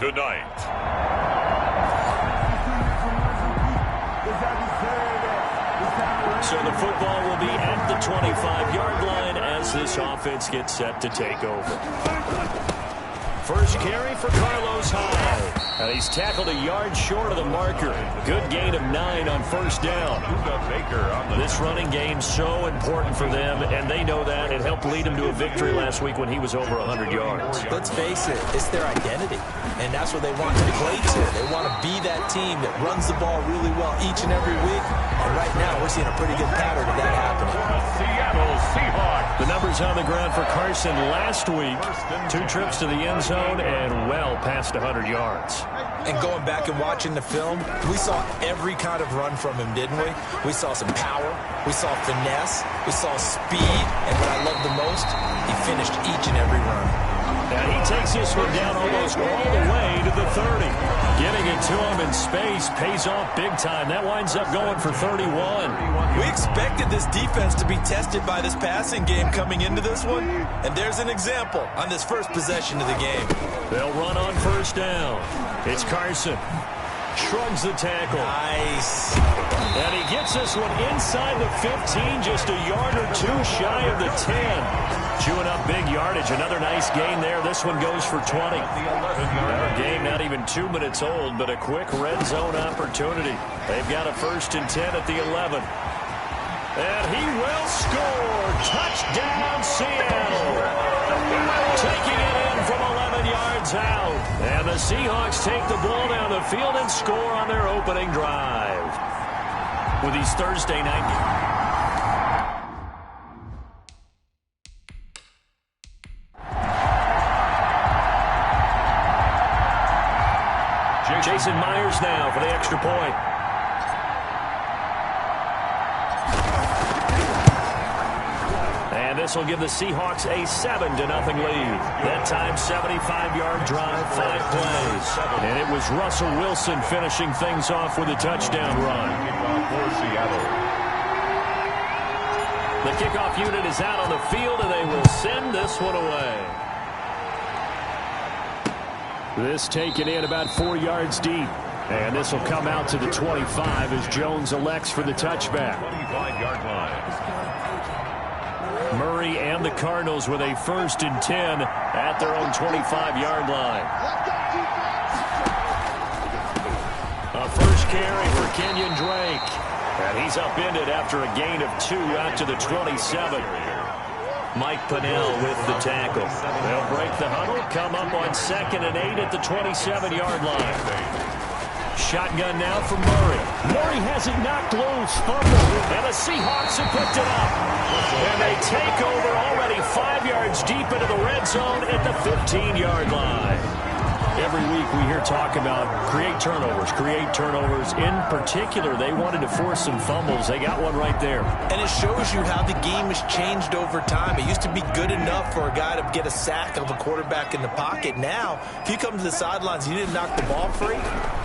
tonight. So the football will be at the 25-yard line as this offense gets set to take over. First carry for Carlos Hyde. And he's tackled a yard short of the marker. Good gain of 9 on first down. This running game's so important for them, and they know that. It helped lead them to a victory last week when he was over 100 yards. Let's face it, it's their identity, and that's what they want to play to. They want to be that team that runs the ball really well each and every week, and right now we're seeing a pretty good pattern of that happening. Seattle Seahawks. The numbers on the ground for Carson last week. 2 trips to the end zone and well past 100 yards. And going back and watching the film, we saw every kind of run from him, didn't we? We saw some power, we saw finesse, we saw speed, and what I love the most, he finished each and every run. Now he takes this one down almost all the way to the 30. Getting it to him in space pays off big time. That winds up going for 31. We expected this defense to be tested by this passing game coming into this one, and there's an example on this first possession of the game. They'll run on first down. It's Carson. Shrugs the tackle. Nice. And he gets this one inside the 15, just a yard or 2 shy of the 10. Chewing up big yardage. Another nice gain there. This one goes for 20. Our game not even 2 minutes old, but a quick red zone opportunity. They've got a 1st and 10 at the 11. And he will score. Touchdown, Seattle. Taking it in from 11 yards out. And the Seahawks take the ball down the field and score on their opening drive. With these Thursday night. Jason Myers now for the extra point. And this will give the Seahawks a 7-0 lead. That time, 75-yard drive, 5 plays. And it was Russell Wilson finishing things off with a touchdown run. The kickoff unit is out on the field, and they will send this one away. This taken in about 4 yards deep. And this will come out to the 25 as Jones elects for the touchback. 25-yard line. Murray and the Cardinals with a 1st and 10 at their own 25-yard line. A first carry for Kenyon Drake. And he's upended after a gain of 2 out to the 27. Mike Pennell with the tackle. They'll break the huddle, come up on 2nd and 8 at the 27-yard line. Shotgun now for Murray. Murray has it knocked loose, fumbled, and the Seahawks have picked it up. And they take over already 5 yards deep into the red zone at the 15-yard line. Every week we hear talk about create turnovers. In particular, they wanted to force some fumbles. They got one right there. And it shows you how the game has changed over time. It used to be good enough for a guy to get a sack of a quarterback in the pocket. Now, if you come to the sidelines and you didn't knock the ball free,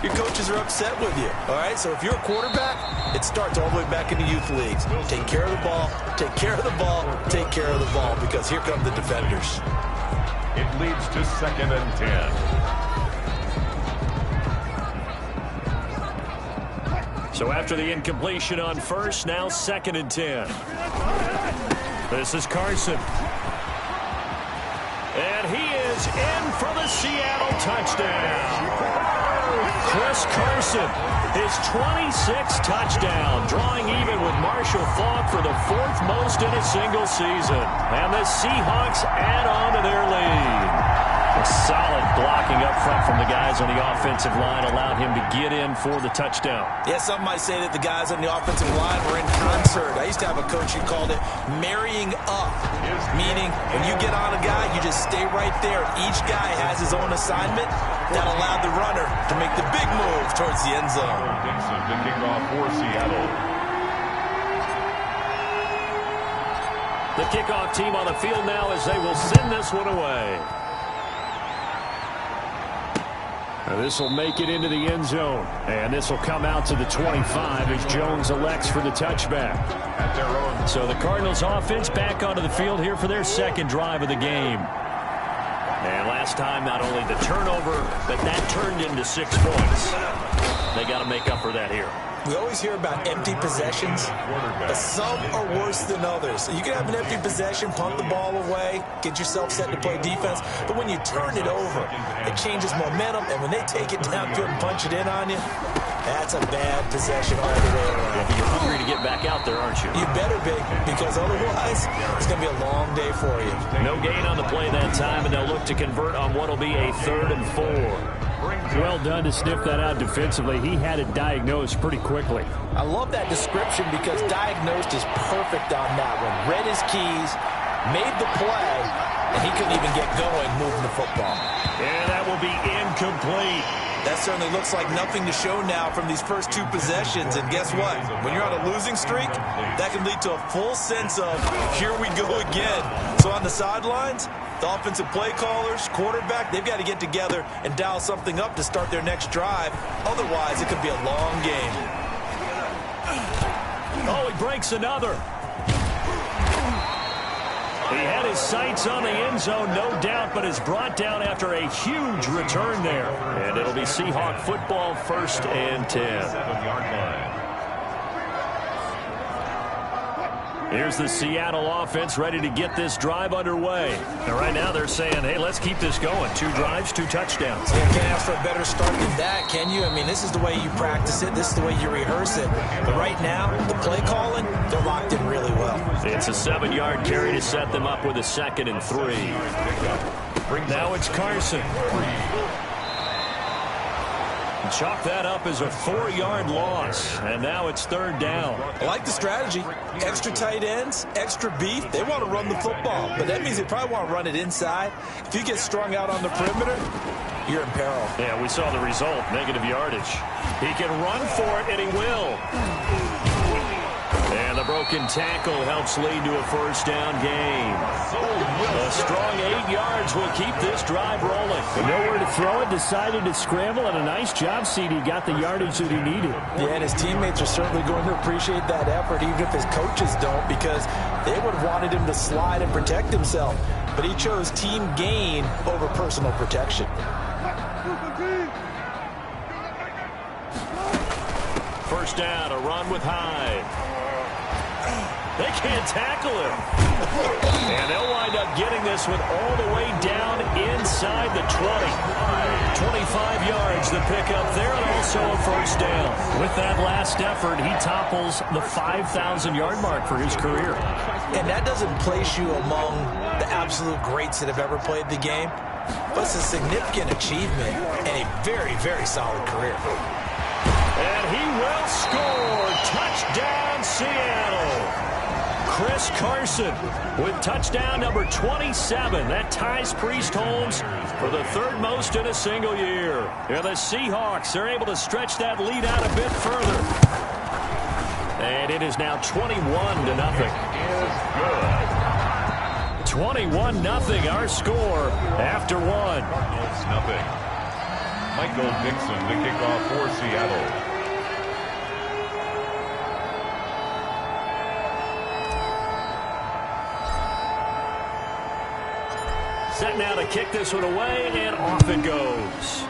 your coaches are upset with you. All right, so if you're a quarterback, it starts all the way back in the youth leagues. Take care of the ball, take care of the ball, take care of the ball, because here come the defenders. It leads to 2nd and 10. So after the incompletion on first, now 2nd and 10. This is Carson. And he is in for the Seattle touchdown. Chris Carson, his 26th touchdown, drawing even with Marshall Faulk for the 4th most in a single season. And the Seahawks add on to their lead. A solid blocking up front from the guys on the offensive line allowed him to get in for the touchdown. Yeah, some might say that the guys on the offensive line were in concert. I used to have a coach who called it marrying up, meaning when you get on a guy, you just stay right there. Each guy has his own assignment that allowed the runner to make the big move towards the end zone. Dixon to kick off for Seattle. The kickoff team on the field now as they will send this one away. Now this will make it into the end zone. And this will come out to the 25 as Jones elects for the touchback. At their own. So the Cardinals offense back onto the field here for their 2nd drive of the game. And last time, not only the turnover, but that turned into 6 points. They got to make up for that here. We always hear about empty possessions, but some are worse than others. You can have an empty possession, punt the ball away, get yourself set to play defense, but when you turn it over, it changes momentum, and when they take it downfield and punch it in on you, that's a bad possession all the way around. Yeah, you're hungry to get back out there, aren't you? You better be, because otherwise, it's going to be a long day for you. No gain on the play that time, and they'll look to convert on what will be a 3rd and 4. Well done to sniff that out defensively. He had it diagnosed pretty quickly. I love that description because diagnosed is perfect on that one. Read his keys, made the play, and he couldn't even get going moving the football. And that will be incomplete. That certainly looks like nothing to show now from these first 2 possessions. And guess what? When you're on a losing streak, that can lead to a full sense of, here we go again. So on the sidelines, the offensive play callers, quarterback, they've got to get together and dial something up to start their next drive. Otherwise, it could be a long game. Oh, he breaks another. He had his sights on the end zone, no doubt, but is brought down after a huge return there. And it'll be Seahawk football, 1st and 10. 7-yard line. Here's the Seattle offense ready to get this drive underway. And right now they're saying, hey, let's keep this going. 2 drives, 2 touchdowns. You can't ask for a better start than that, can you? I mean, this is the way you practice it. This is the way you rehearse it. But right now, the play calling, they're locked in really well. It's a 7-yard carry to set them up with a 2nd and 3. Now it's Carson. Chalk that up as a 4-yard loss, and now it's 3rd down. I like the strategy. Extra tight ends, extra beef. They want to run the football, but that means they probably want to run it inside. If you get strung out on the perimeter, you're in peril. Yeah, we saw the result, negative yardage. He can run for it, and he will. And the broken tackle helps lead to a 1st down gain. A strong 8 yards will keep this drive rolling. But nowhere to throw it, decided to scramble, and a nice job, CD. Got the yardage that he needed. Yeah, and his teammates are certainly going to appreciate that effort, even if his coaches don't, because they would have wanted him to slide and protect himself. But he chose team gain over personal protection. 1st down, a run with Hyde. They can't tackle him. And they'll wind up getting this one all the way down inside the 20. 25 yards the pickup there, and also a 1st down. With that last effort, he topples the 5,000-yard mark for his career. And that doesn't place you among the absolute greats that have ever played the game, but it's a significant achievement and a very, very solid career. And he will score. Touchdown, Seattle. Chris Carson with touchdown number 27. That ties Priest Holmes for the 3rd most in a single year. And the Seahawks are able to stretch that lead out a bit further. And it is now 21-0. 21-0, our score after 1. It's nothing. Michael Dixon to kick off for Seattle. Set now to kick this one away, and off it goes.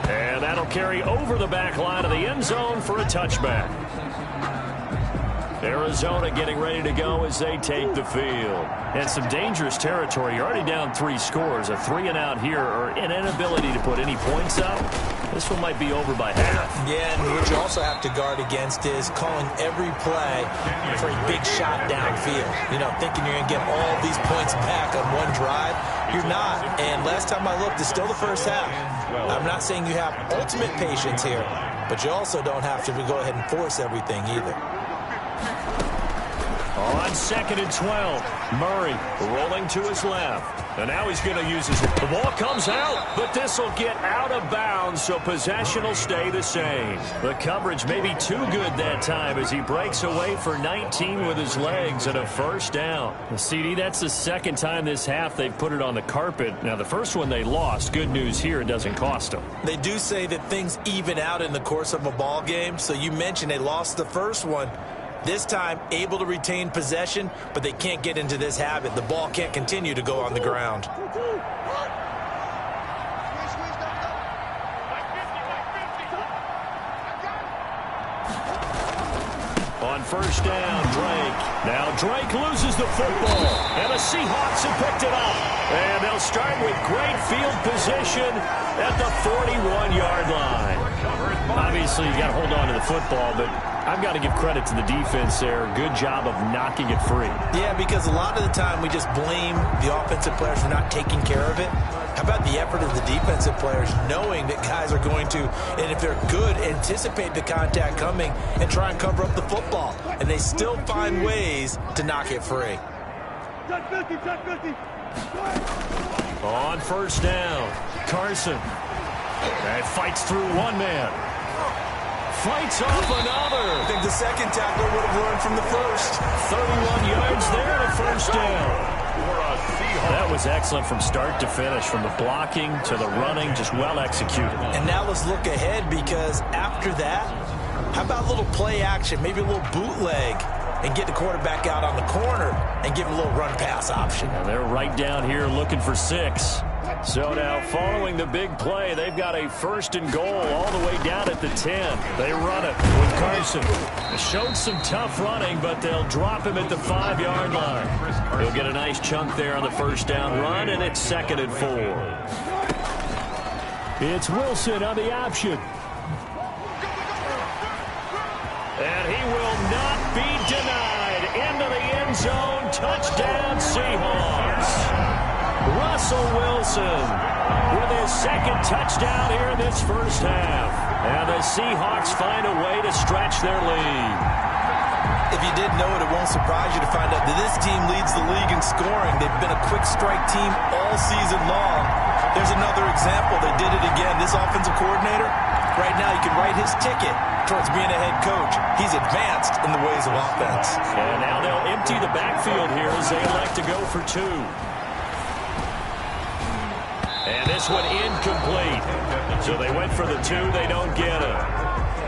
And that'll carry over the back line of the end zone for a touchback. Arizona getting ready to go as they take the field. And some dangerous territory. You're already down 3 scores. A 3-and-out here, or an inability to put any points up. This one might be over by half. Yeah, and what you also have to guard against is calling every play for a big shot downfield. You know, thinking you're going to get all these points back on one drive. You're not. And last time I looked, it's still the first half. I'm not saying you have ultimate patience here, but you also don't have to go ahead and force everything either. On 2nd and 12, Murray rolling to his left. And now he's going to use his... The ball comes out, but this will get out of bounds, so possession will stay the same. The coverage may be too good that time as he breaks away for 19 with his legs and a 1st down. CD, that's the 2nd time this half they've put it on the carpet. Now, the first one they lost. Good news here, it doesn't cost them. They do say that things even out in the course of a ball game, so you mentioned they lost the first one. This time, able to retain possession, but they can't get into this habit. The ball can't continue to go on the ground. On first down, Drake. Now Drake loses the football, and the Seahawks have picked it up. And they'll start with great field position at the 41-yard line. Obviously, you got to hold on to the football, but I've got to give credit to the defense there. Good job of knocking it free. Yeah, because a lot of the time we just blame the offensive players for not taking care of it. How about the effort of the defensive players knowing that guys are going to, and if they're good, anticipate the contact coming and try and cover up the football. And they still find ways to knock it free. On first down, Carson. And fights through one man. Fights off another. I think the second tackler would have learned from the first. 31 yards there to first down. That was excellent from start to finish, from the blocking to the running, just well executed. And now let's look ahead, because after that, how about a little play action, maybe a little bootleg, and get the quarterback out on the corner and give him a little run-pass option. And they're right down here looking for 6. So now, following the big play, they've got a first and goal all the way down at the 10. They run it with Carson. Showed some tough running, but they'll drop him at the 5-yard line. He'll get a nice chunk there on the first down run, and it's 2nd and 4. It's Wilson on the option. And he will not be denied. Into the end zone. Touchdown, Seahawks. Russell Wilson with his 2nd touchdown here in this first half. And the Seahawks find a way to stretch their lead. If you didn't know it, it won't surprise you to find out that this team leads the league in scoring. They've been a quick strike team all season long. There's another example. They did it again. This offensive coordinator, right now, you can write his ticket towards being a head coach. He's advanced in the ways of offense. And now they'll empty the backfield here as they elect to go for 2. And this one incomplete. So they went for the 2. They don't get it.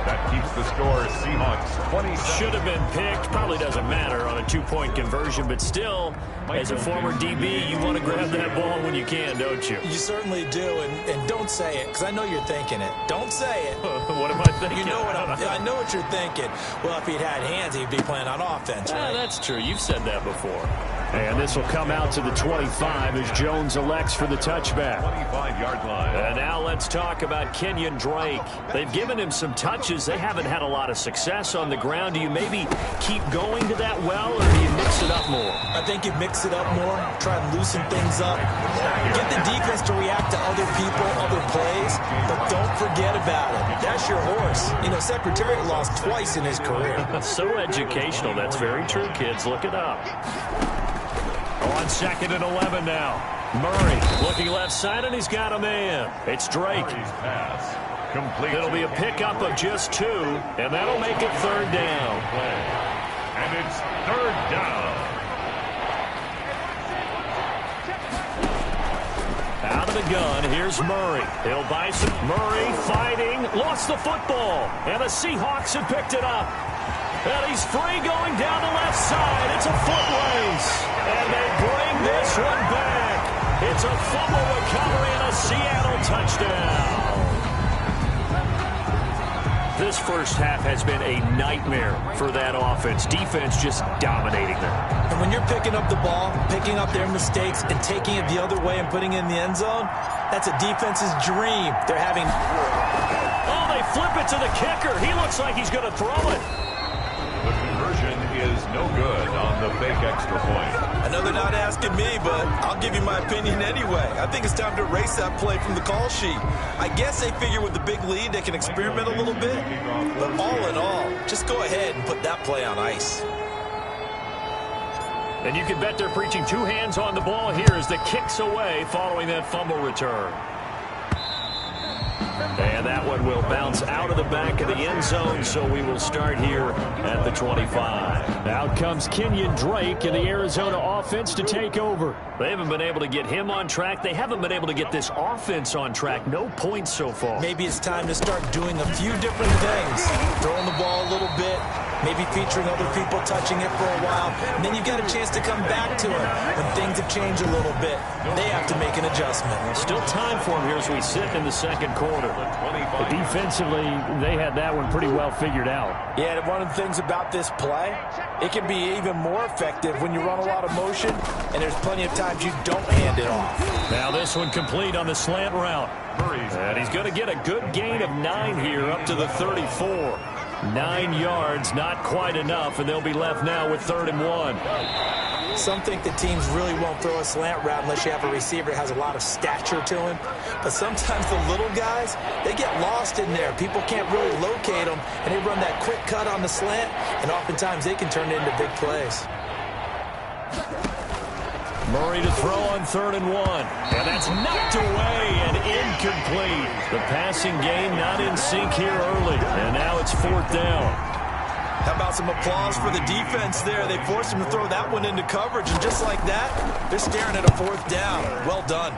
That keeps the score. Seahawks 27. Should have been picked. Probably doesn't matter on a 2-point conversion, but still, as a former DB, you want to grab that ball when you can, don't you? You certainly do, and don't say it, because I know you're thinking it. Don't say it. What am I thinking? You know what I know what you're thinking. Well, if he'd had hands, he'd be playing on offense, right? That's true. You've said that before. And this will come out to the 25 as Jones elects for the touchback. 25-yard line. And now let's talk about Kenyon Drake. They've given him some touches. They haven't had a lot of success on the ground. Do you maybe keep going to that well, or do you mix it up more? I think you mix it up more, try and loosen things up. Get the defense to react to other people, other plays, but don't forget about it. That's your horse. You know, Secretariat lost twice in his career. So educational. That's very true, kids. Look it up. On 2nd and 11 now. Murray looking left side, and he's got a man. It's Drake. Pass. Complete. It'll be a pickup of just 2, and that'll make it 3rd down. And it's 3rd down. Out of the gun, here's Murray. He'll buy some. Murray fighting, lost the football, and the Seahawks have picked it up. And he's free going down the left side. It's a foot race. And they bring this one back. It's a fumble recovery and a Seattle touchdown. This first half has been a nightmare for that offense. Defense just dominating them. And when you're picking up the ball, picking up their mistakes, and taking it the other way and putting it in the end zone, that's a defense's dream. They're having... Oh, they flip it to the kicker. He looks like he's going to throw it. The conversion is no good on the fake extra point. I know they're not asking me, but I'll give you my opinion anyway. I think it's time to erase that play from the call sheet. I guess they figure with the big lead they can experiment a little bit. But all in all, just go ahead and put that play on ice. And you can bet they're preaching 2 hands on the ball here as the kick's away following that fumble return. And that one will bounce out of the back of the end zone, so we will start here at the 25. Out comes Kenyon Drake and the Arizona offense to take over. They haven't been able to get him on track. They haven't been able to get this offense on track. No points so far. Maybe it's time to start doing a few different things. Throwing the ball a little bit, maybe featuring other people touching it for a while, and then you've got a chance to come back to it when things have changed a little bit. They have to make an adjustment. Still time for him here as we sit in the second quarter. But defensively, they had that one pretty well figured out. Yeah, and one of the things about this play, it can be even more effective when you run a lot of motion, and there's plenty of times you don't hand it off. Now this one complete on the slant route. And he's going to get a good gain of 9 here up to the 34. 9 yards, not quite enough, and they'll be left now with 3rd and 1. Some think the teams really won't throw a slant route unless you have a receiver that has a lot of stature to him. But sometimes the little guys, they get lost in there. People can't really locate them, and they run that quick cut on the slant, and oftentimes they can turn it into big plays. Murray to throw on 3rd and 1. And that's knocked away and incomplete. The passing game not in sync here early. And now it's 4th down. How about some applause for the defense there? They forced him to throw that one into coverage, and just like that, they're staring at a 4th down. Well done.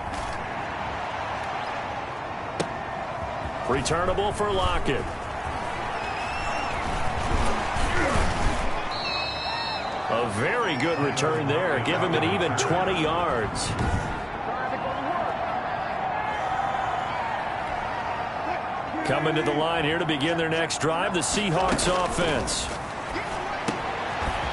Returnable for Lockett. A very good return there. Give him an even 20 yards. Coming to the line here to begin their next drive, the Seahawks offense.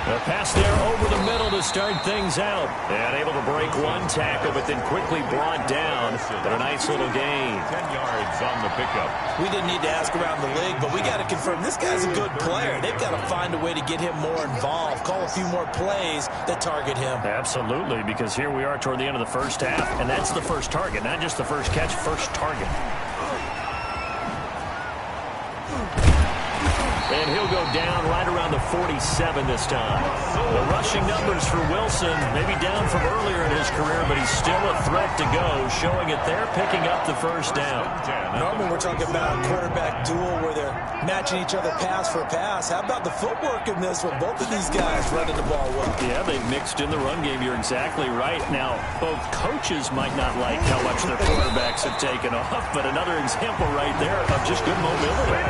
A pass there over the middle to start things out. And able to break one tackle, but then quickly brought down. But a nice little gain. 10 yards on the pickup. We didn't need to ask around the league, but we got to confirm this guy's a good player. They've got to find a way to get him more involved, call a few more plays that target him. Absolutely, because here we are toward the end of the first half, and that's the first target, not just the first catch, first target. And he'll go down right around the 47 this time. The rushing numbers for Wilson, maybe down from earlier in his career, but he's still a threat to go, showing it there, picking up the first down. Normally we're talking about a quarterback duel where they're matching each other pass for pass. How about the footwork in this one? Both of these guys running the ball well. Yeah, they've mixed in the run game. You're exactly right. Now, both coaches might not like how much their quarterbacks have taken off, but another example right there of just good mobility.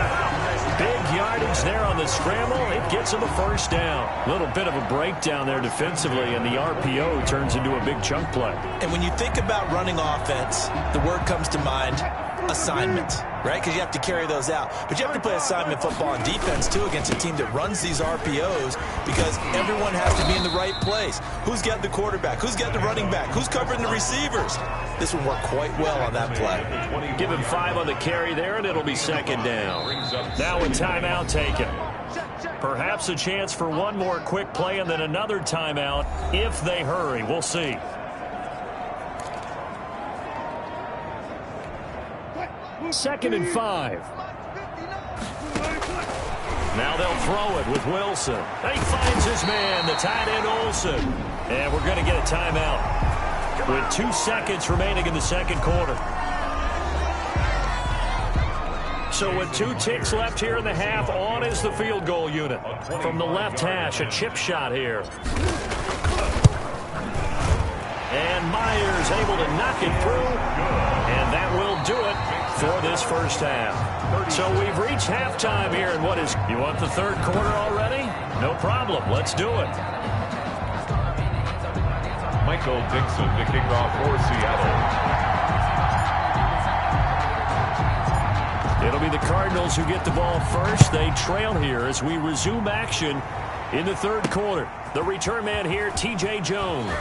Big yardage there on the scramble. It gets him a first down. A little bit of a breakdown there defensively, and the RPO turns into a big chunk play. And when you think about running offense, the word comes to mind, assignment, right? Because you have to carry those out. But you have to play assignment football on defense, too, against a team that runs these RPOs because everyone has to be in the right place. Who's got the quarterback? Who's got the running back? Who's covering the receivers? This will work quite well on that play. Give him 5 on the carry there, and it'll be 2nd down. Now a timeout taken. Perhaps a chance for one more quick play and then another timeout if they hurry. We'll see. Second and 5. Now they'll throw it with Wilson. He finds his man, the tight end Olsen. And we're going to get a timeout with 2 seconds remaining in the second quarter. So with 2 ticks left here in the half, on is the field goal unit. From the left hash, a chip shot here. And Myers able to knock it through. And that will do it for this first half. So we've reached halftime here in what is, you want the third quarter already? No problem. Let's do it. Michael Dixon to kick off for Seattle. It'll be the Cardinals who get the ball first. They trail here as we resume action in the third quarter. The return man here, T.J. Jones.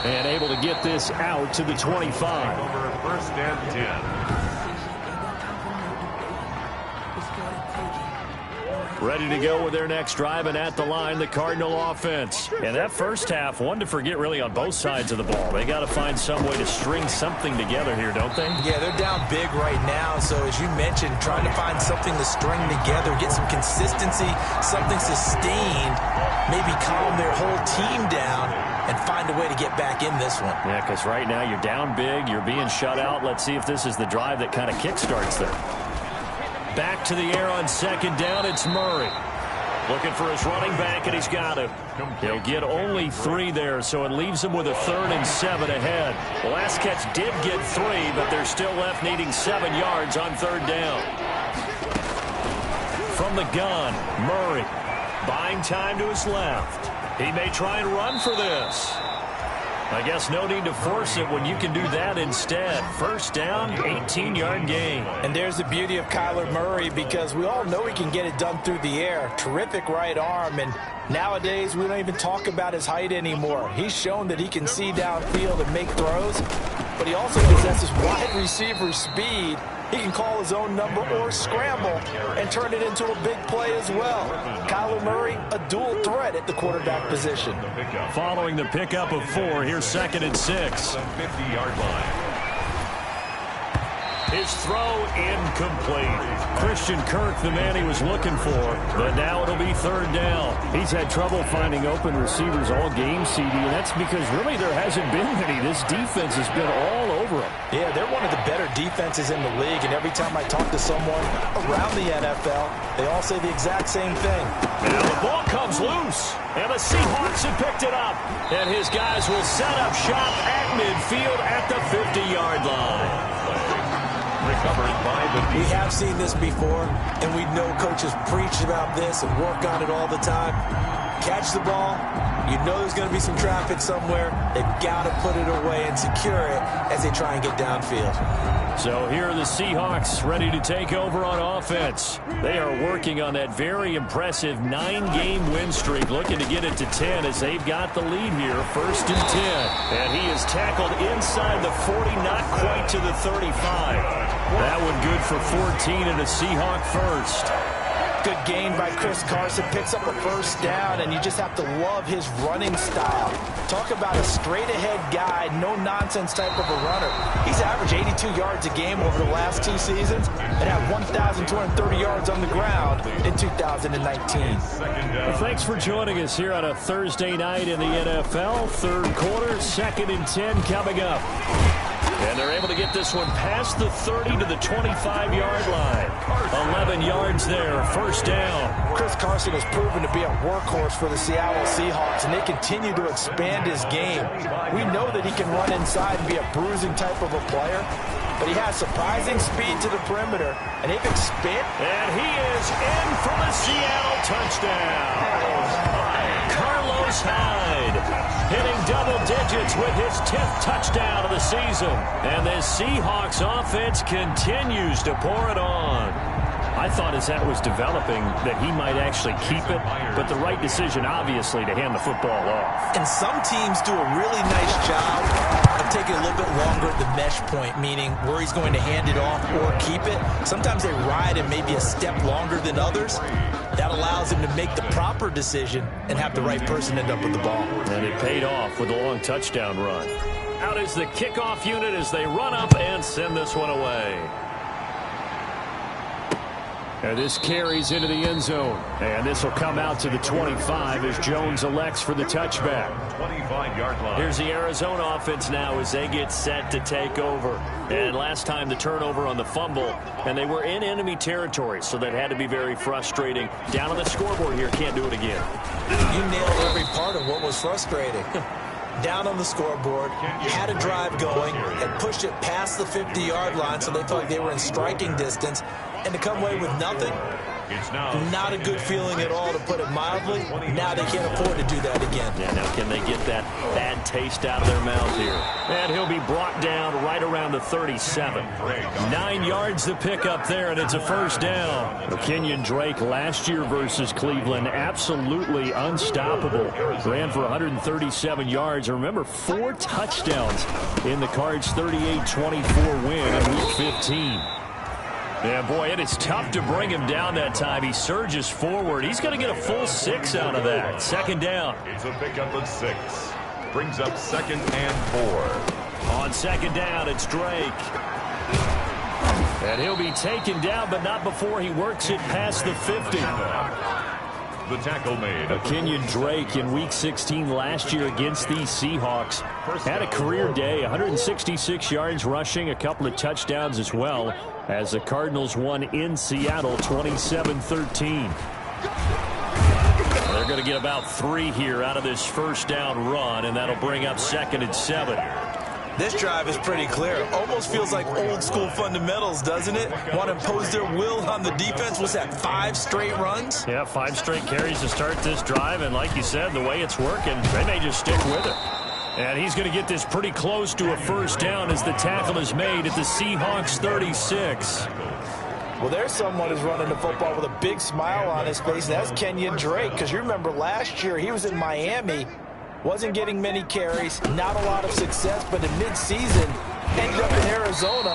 And able to get this out to the 25. Over 1st and 10. Ready to go with their next drive, and at the line, the Cardinal offense. And that first half, one to forget really on both sides of the ball. They got to find some way to string something together here, don't they? Yeah, they're down big right now. So as you mentioned, trying to find something to string together, get some consistency, something sustained, maybe calm their whole team down and find a way to get back in this one. Yeah, because right now you're down big, you're being shut out. Let's see if this is the drive that kind of kickstarts them. Back to the air on 2nd down, it's Murray. Looking for his running back, and he's got it. He'll get only 3 there, so it leaves him with a 3rd and 7 ahead. The last catch did get 3, but they're still left needing 7 yards on 3rd down. from the gun. Murray buying time to his left. He may try and run for this. I guess no need to force it when you can do that instead. First down, 18-yard gain. And there's the beauty of Kyler Murray, because we all know he can get it done through the air. Terrific right arm, and nowadays we don't even talk about his height anymore. He's shown that he can see downfield and make throws, but he also possesses wide receiver speed. He can call his own number or scramble and turn it into a big play as well. Kyler Murray, a dual threat at the quarterback position. Following the pickup of 4, here's 2nd and 6. 50-yard line. His throw incomplete. Christian Kirk, the man he was looking for, but now it'll be 3rd down. He's had trouble finding open receivers all game, CD, and that's because really there hasn't been many. This defense has been all over him. Yeah, they're one of the better defenses in the league, and every time I talk to someone around the NFL, they all say the exact same thing. Now the ball comes loose, and the Seahawks have picked it up. And his guys will set up shop at midfield at the 50-yard line. Recovered by the defense. We have seen this before, and we know coaches preach about this and work on it all the time. Catch the ball. You know there's going to be some traffic somewhere. They've got to put it away and secure it as they try and get downfield. So here are the Seahawks ready to take over on offense. They are working on that very impressive 9-game win streak, looking to get it to 10 as they've got the lead here, 1st and 10. And he is tackled inside the 40, not quite to the 35. That one good for 14 and a Seahawk first. Good gain by Chris Carson, picks up a 1st down, and you just have to love his running style. Talk about a straight-ahead guy, no-nonsense type of a runner. He's averaged 82 yards a game over the last 2 seasons and had 1,230 yards on the ground in 2019. Well, thanks for joining us here on a Thursday night in the NFL. 3rd quarter, 2nd and 10 coming up. And they're able to get this one past the 30 to the 25-yard line. 11 yards there, 1st down. Chris Carson has proven to be a workhorse for the Seattle Seahawks, and they continue to expand his game. We know that he can run inside and be a bruising type of a player, but he has surprising speed to the perimeter, and they've expanded. And he is in for the Seattle touchdown. Carlos Hyde hitting double digits with his 10th touchdown of the season. And this Seahawks offense continues to pour it on. I thought as that was developing that he might actually keep it, but the right decision, obviously, to hand the football off. And some teams do a really nice job of taking a little bit longer at the mesh point, meaning where he's going to hand it off or keep it. Sometimes they ride it maybe a step longer than others. That allows him to make the proper decision and have the right person end up with the ball. And it paid off with a long touchdown run. Out is the kickoff unit as they run up and send this one away. And this carries into the end zone. And this will come out to the 25 as Jones elects for the touchback. 25-yard line. Here's the Arizona offense now as they get set to take over. And last time the turnover on the fumble, and they were in enemy territory, so that had to be very frustrating. Down on the scoreboard here, can't do it again. You nailed every part of what was frustrating. Down on the scoreboard, had a drive going, had pushed it past the 50-yard line, so they felt like they were in striking distance, and to come away with nothing, not a good feeling at all, to put it mildly. Now they can't afford to do that again. Yeah, now can they get that bad taste out of their mouth here? And he'll be brought down right around the 37. 9 yards to pick up there, and it's a 1st down. Kenyon Drake last year versus Cleveland, absolutely unstoppable. Ran for 137 yards. Remember, 4 touchdowns in the Cards' 38-24 win in Week 15. Yeah, boy, it is tough to bring him down that time. He surges forward. He's going to get a full 6 out of that. 2nd down. It's a pickup of 6. Brings up 2nd and 4. On 2nd down, it's Drake. And he'll be taken down, but not before he works it past the 50. The tackle made. Kenyon Drake in Week 16 last year against these Seahawks had a career day, 166 yards rushing, a couple of touchdowns as well, as the Cardinals won in Seattle 27-13. They're going to get about 3 here out of this 1st down run, and that'll bring up 2nd and 7. This drive is pretty clear. Almost feels like old school fundamentals, doesn't it? Want to impose their will on the defense. What's that, 5 straight runs? Yeah, 5 straight carries to start this drive, and like you said, the way it's working, they may just stick with it. And he's going to get this pretty close to a first down as the tackle is made at the Seahawks 36. Well, there's someone who's running the football with a big smile on his face. That's Kenyon Drake, because you remember last year he was in Miami. Wasn't getting many carries, not a lot of success, but in midseason, ended up in Arizona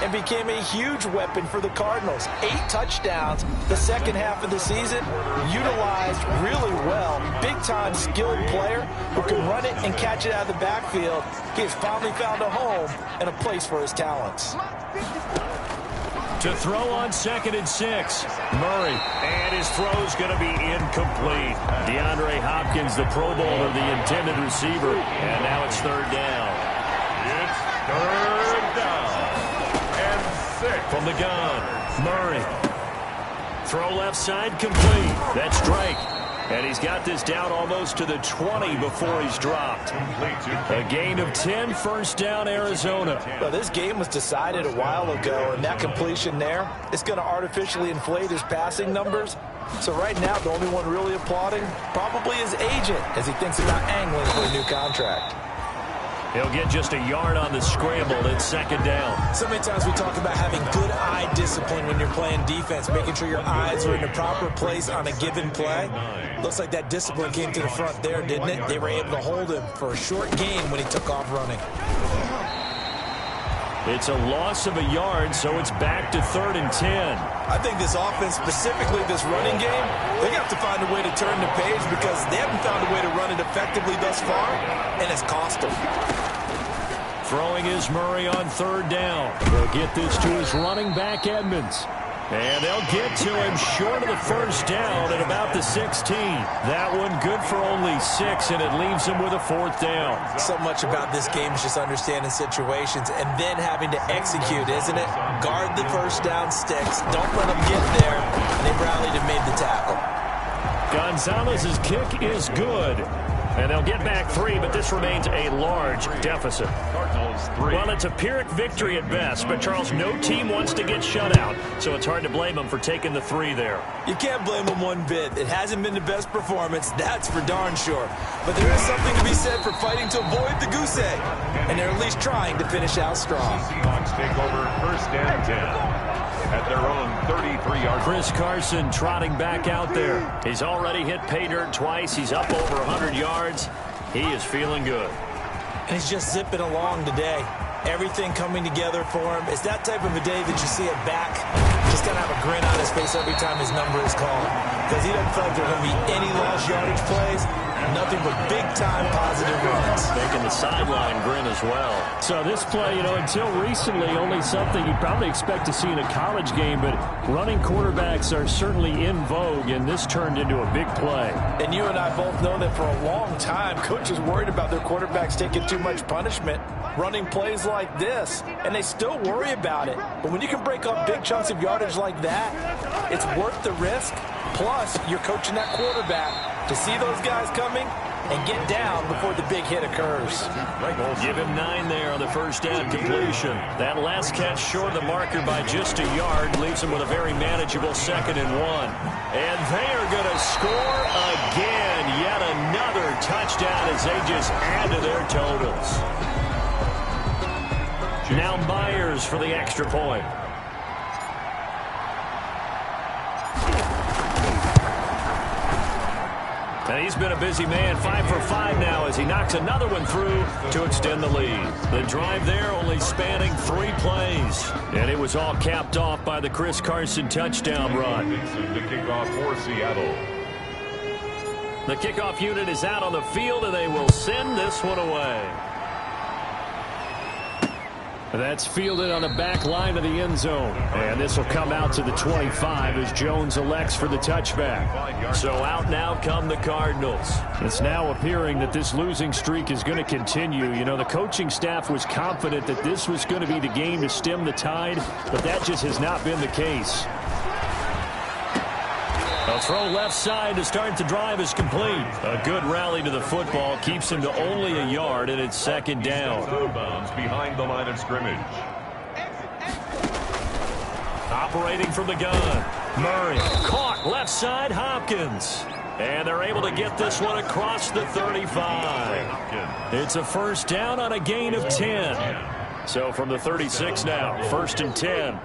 and became a huge weapon for the Cardinals. 8 touchdowns the second half of the season, utilized really well. Big-time skilled player who can run it and catch it out of the backfield. He has finally found a home and a place for his talents. To throw on 2nd and 6. Murray. And his throw's going to be incomplete. DeAndre Hopkins, the Pro Bowler, the intended receiver. And now it's 3rd down. It's 3rd down. And 6. From the gun, Murray. Throw left side complete. That's Drake. And he's got this down almost to the 20 before he's dropped. A gain of 10, first down, Arizona. Well, this game was decided a while ago, and that completion there is going to artificially inflate his passing numbers. So right now, the only one really applauding probably his agent as he thinks about angling for a new contract. He'll get just a yard on the scramble. It's 2nd down. So many times we talk about having good eye discipline when you're playing defense, making sure your eyes are in the proper place on a given play. Looks like that discipline came to the front there, didn't it? They were able to hold him for a short gain when he took off running. It's a loss of a yard, so it's back to 3rd and 10. I think this offense, specifically this running game, they have to find a way to turn the page because they haven't found a way to run it effectively thus far, and it's cost them. Throwing is Murray on 3rd down. They'll get this to his running back, Edmonds. And they'll get to him short of the first down at about the 16. That one good for only 6, and it leaves him with a 4th down. So much about this game is just understanding situations and then having to execute, isn't it? Guard the first down sticks. Don't let them get there. And they've rallied and made the tackle. Gonzalez's kick is good. And they'll get back 3, but this remains a large deficit. Cardinals 3. Well, it's a Pyrrhic victory at best, but, Charles, no team wants to get shut out, so it's hard to blame them for taking the 3 there. You can't blame them one bit. It hasn't been the best performance, that's for darn sure. But there is something to be said for fighting to avoid the goose egg, and they're at least trying to finish out strong. Seahawks take over 1st and 10. At their own 33-yard. Chris Carson trotting back out there. He's already hit pay dirt twice. He's up over 100 yards. He is feeling good. And he's just zipping along today. Everything coming together for him. It's that type of a day that you see a back just kind of have a grin on his face every time his number is called. Because he doesn't feel like there are going to be any lost yardage plays. Nothing but big-time positive runs. Making the sideline grin as well. So this play, until recently, only something you'd probably expect to see in a college game, but running quarterbacks are certainly in vogue, and this turned into a big play. And you and I both know that for a long time, coaches worried about their quarterbacks taking too much punishment, running plays like this, and they still worry about it. But when you can break up big chunks of yardage like that, it's worth the risk. Plus, you're coaching that quarterback to see those guys coming and get down before the big hit occurs. Give him 9 there on the first down completion. That last catch short of the marker by just a yard leaves him with a very manageable 2nd and 1. And they are going to score again. Yet another touchdown as they just add to their totals. Now Myers for the extra point. And he's been a busy man, 5 for 5 now as he knocks another one through to extend the lead. The drive there only spanning 3 plays. And it was all capped off by the Chris Carson touchdown run. The kickoff for Seattle. The kickoff unit is out on the field, and they will send this one away. That's fielded on the back line of the end zone. And this will come out to the 25 as Jones elects for the touchback. So out now come the Cardinals. It's now appearing that this losing streak is going to continue. The coaching staff was confident that this was going to be the game to stem the tide, but that just has not been the case. A throw left side to start the drive is complete. A good rally to the football keeps him to only a yard, and it's second down. Out of bounds behind the line of scrimmage. Operating from the gun. Murray caught left side Hopkins. And they're able to get this one across the 35. It's a first down on a gain of 10. So from the 36 now, 1st and 10.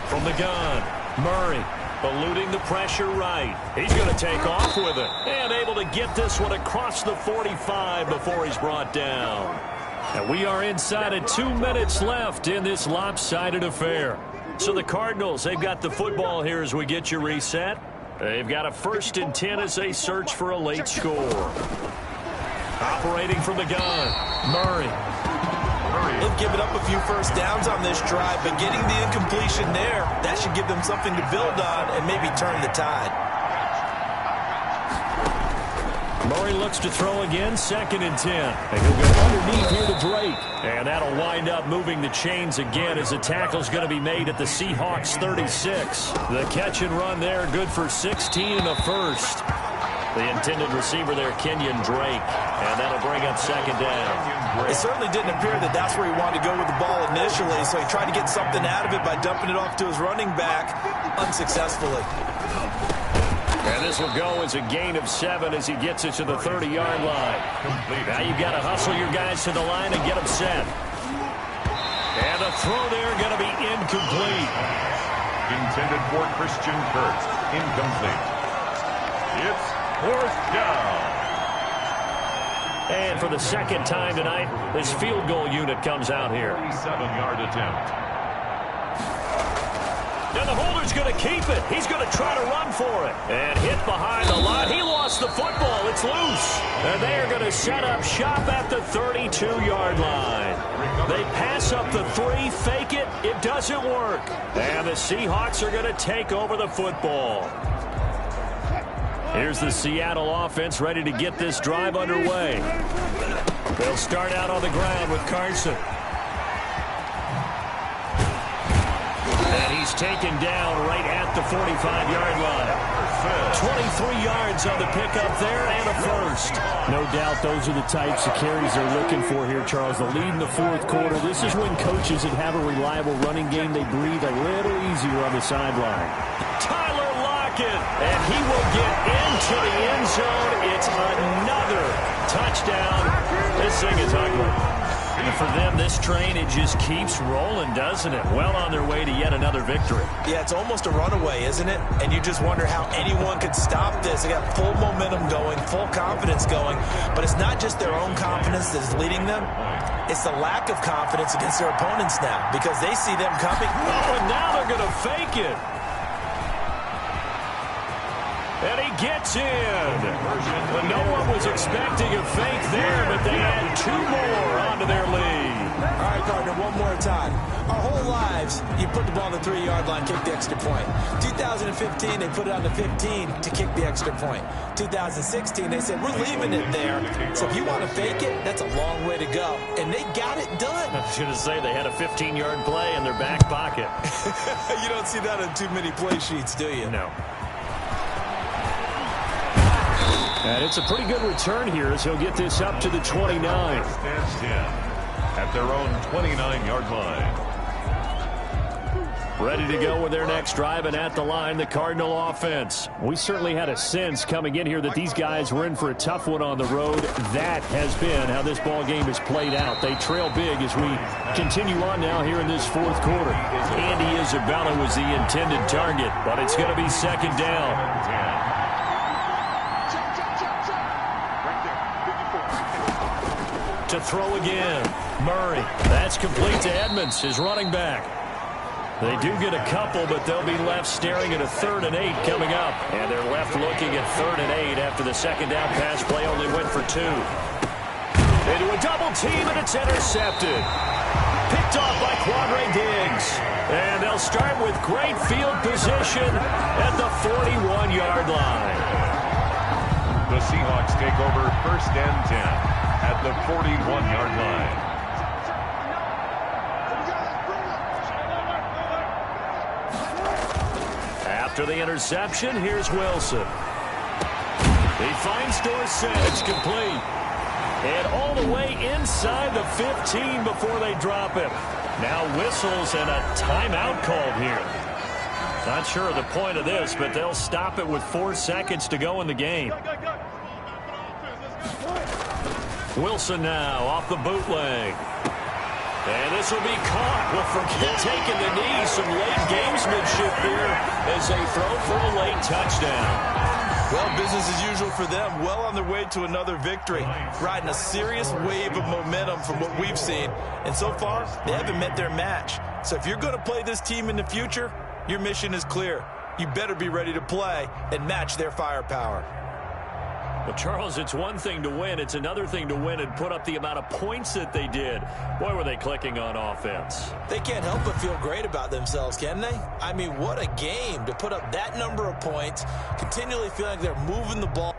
From the gun, Murray eluding the pressure right. He's going to take off with it. And able to get this one across the 45 before he's brought down. And we are inside of 2 minutes left in this lopsided affair. So the Cardinals, they've got the football here as we get you reset. They've got a 1st and 10 as they search for a late score. Operating from the gun, Murray. They've given up a few first downs on this drive, but getting the incompletion there, that should give them something to build on and maybe turn the tide. Murray looks to throw again, 2nd and 10. And he'll go underneath here to Drake. And that'll wind up moving the chains again as the tackle's going to be made at the Seahawks 36. The catch and run there, good for 16 and a first. The intended receiver there, Kenyon Drake. And that'll bring up 2nd down. It certainly didn't appear that that's where he wanted to go with the ball initially, so he tried to get something out of it by dumping it off to his running back unsuccessfully. And this will go as a gain of 7 as he gets it to the 30-yard line. Now you've got to hustle your guys to the line and get them set. And the throw there going to be incomplete. Intended for Christian Kirk. Incomplete. It's 4th down. And for the 2nd time tonight, this field goal unit comes out here. 37-yard attempt. And the holder's going to keep it. He's going to try to run for it. And hit behind the line. He lost the football. It's loose. And they are going to set up shop at the 32-yard line. They pass up the 3, fake it. It doesn't work. And the Seahawks are going to take over the football. Here's the Seattle offense ready to get this drive underway. They'll start out on the ground with Carson. And he's taken down right at the 45-yard line. 23 yards on the pickup there and a first. No doubt those are the types of carries they're looking for here, Charles. The lead in the 4th quarter. This is when coaches that have a reliable running game, they breathe a little easier on the sideline. Tyler Lockett, and he will get into the end zone. It's another touchdown. This thing is ugly. And for them, this train, it just keeps rolling, doesn't it? Well on their way to yet another victory. Yeah, it's almost a runaway, isn't it? And you just wonder how anyone could stop this. They got full momentum going, full confidence going. But it's not just their own confidence that is leading them. It's the lack of confidence against their opponents now because they see them coming. Oh, and now they're going to fake it. And he gets in. But no one was expecting a fake there, but they add 2 more onto their lead. All right, Gardner, one more time. Our whole lives, you put the ball on the 3-yard line, kick the extra point. 2015, they put it on the 15 to kick the extra point. 2016, they said, we're leaving it there. So if you want to fake it, that's a long way to go. And they got it done. I was going to say they had a 15-yard play in their back pocket. You don't see that on too many play sheets, do you? No. And it's a pretty good return here as he'll get this up to the 29. Stands 10 at their own 29-yard line. Ready to go with their next drive, and at the line, the Cardinal offense. We certainly had a sense coming in here that these guys were in for a tough one on the road. That has been how this ball game has played out. They trail big as we continue on now here in this 4th quarter. Andy Isabella was the intended target, but it's going to be 2nd down. To throw again. Murray. That's complete to Edmonds, his running back. They do get a couple, but they'll be left staring at a 3rd and 8 coming up. And they're left looking at 3rd and 8 after the 2nd down pass play only went for 2. Into a double team, and it's intercepted. Picked off by Quadre Diggs. And they'll start with great field position at the 41-yard line. The Seahawks take over 1st and 10 at the 41-yard line. After the interception, here's Wilson. He finds Dorsett. It's complete. And all the way inside the 15 before they drop him. Now whistles and a timeout called here. Not sure of the point of this, but they'll stop it with 4 seconds to go in the game. Wilson now off the bootleg. And this will be caught. Well, forget taking the knee. Some late gamesmanship here as they throw for a late touchdown. Well, business as usual for them. Well on their way to another victory. Riding a serious wave of momentum from what we've seen. And so far, they haven't met their match. So if you're going to play this team in the future, your mission is clear. You better be ready to play and match their firepower. Well, Charles, it's one thing to win. It's another thing to win and put up the amount of points that they did. Boy, were they clicking on offense. They can't help but feel great about themselves, can they? I mean, what a game to put up that number of points, continually feel like they're moving the ball.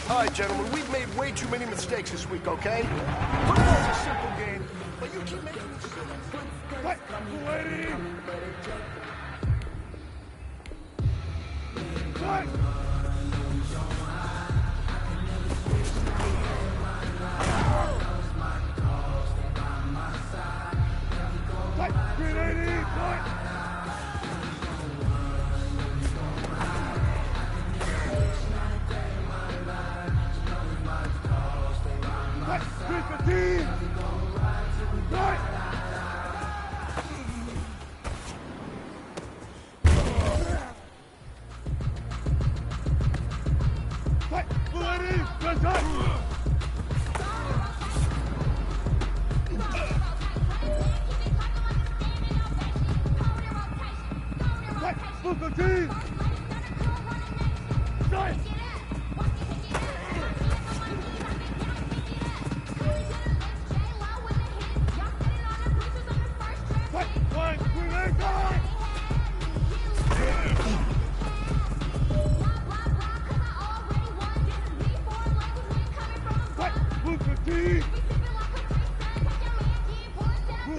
All right, gentlemen, we've made way too many mistakes this week, okay? Football's a simple game, but you keep making it silly. Right, ready? Right. Right, 380, right. Right, 315. Right. Right, 480, good time. Right, 415. Right. Right, 1, 3, 8, right. Right, 415.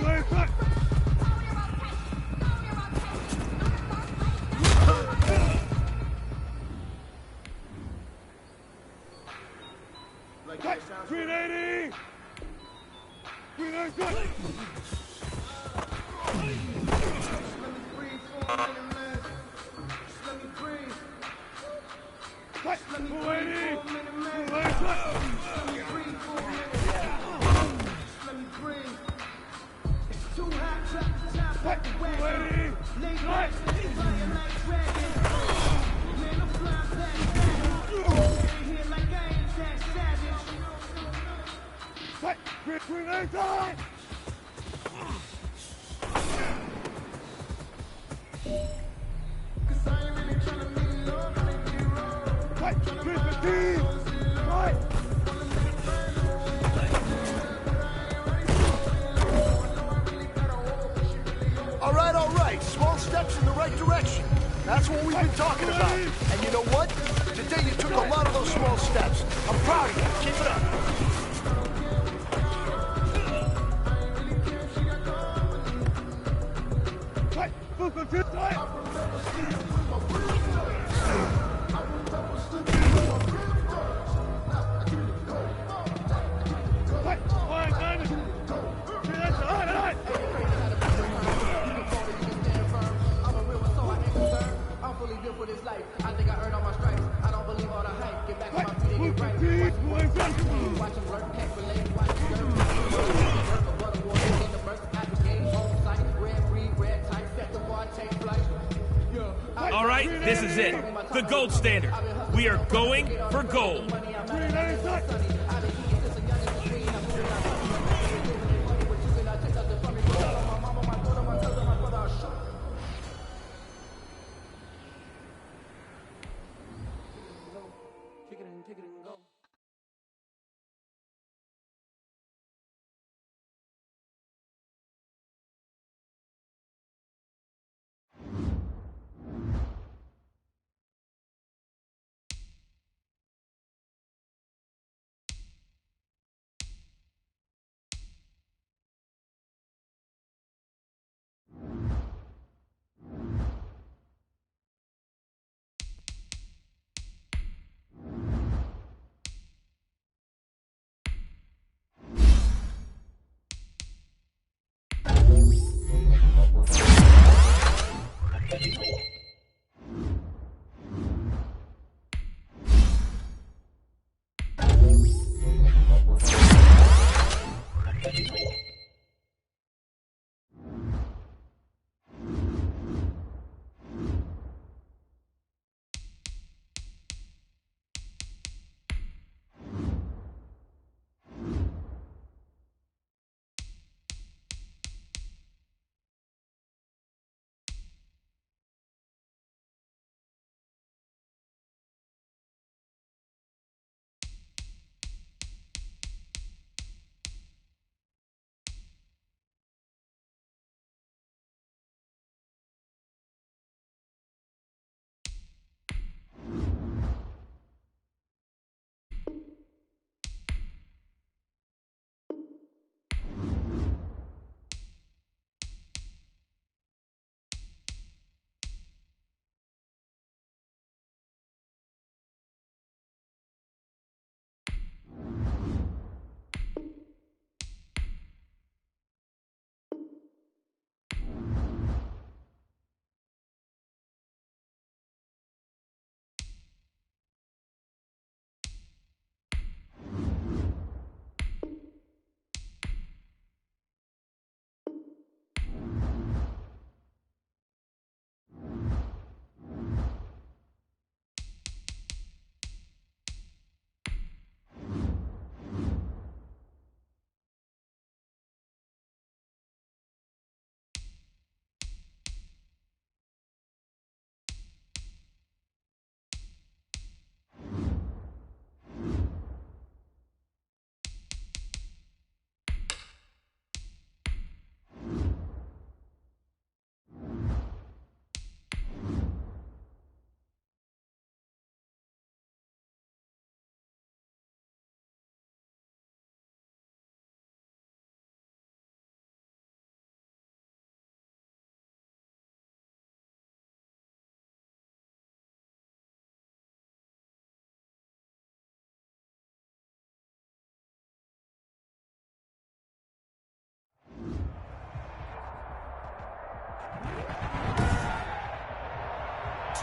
Right. Right, 380. 380. Right, 280. 280. Right, 280. Right. Right, 380. Right, 315. Right. All right. Small steps in the right direction. That's what we've been talking about. And you know what? Today you took a lot of those small steps. I'm proud of you. Keep it up. Right, 415. Right. Right, 190. That's all right. I'm fully built for this life. I think I earned all my stripes. I don't believe all the hype. Get back on Right, my feet and get right. 415. Watch them work, can't relate. Watch them work. Work a butter water in the burst. At the game, on site. Red breed, red type. Set the bar, take flight. All right, this is it. The gold standard. We are going for gold. 396.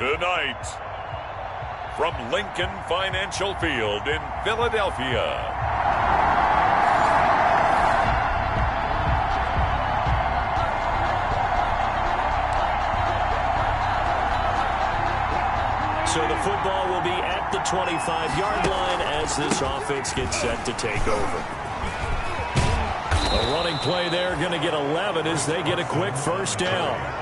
Tonight, from Lincoln Financial Field in Philadelphia. So the football will be at the 25-yard line as this offense gets set to take over. A running play there, going to get 11 as they get a quick first down.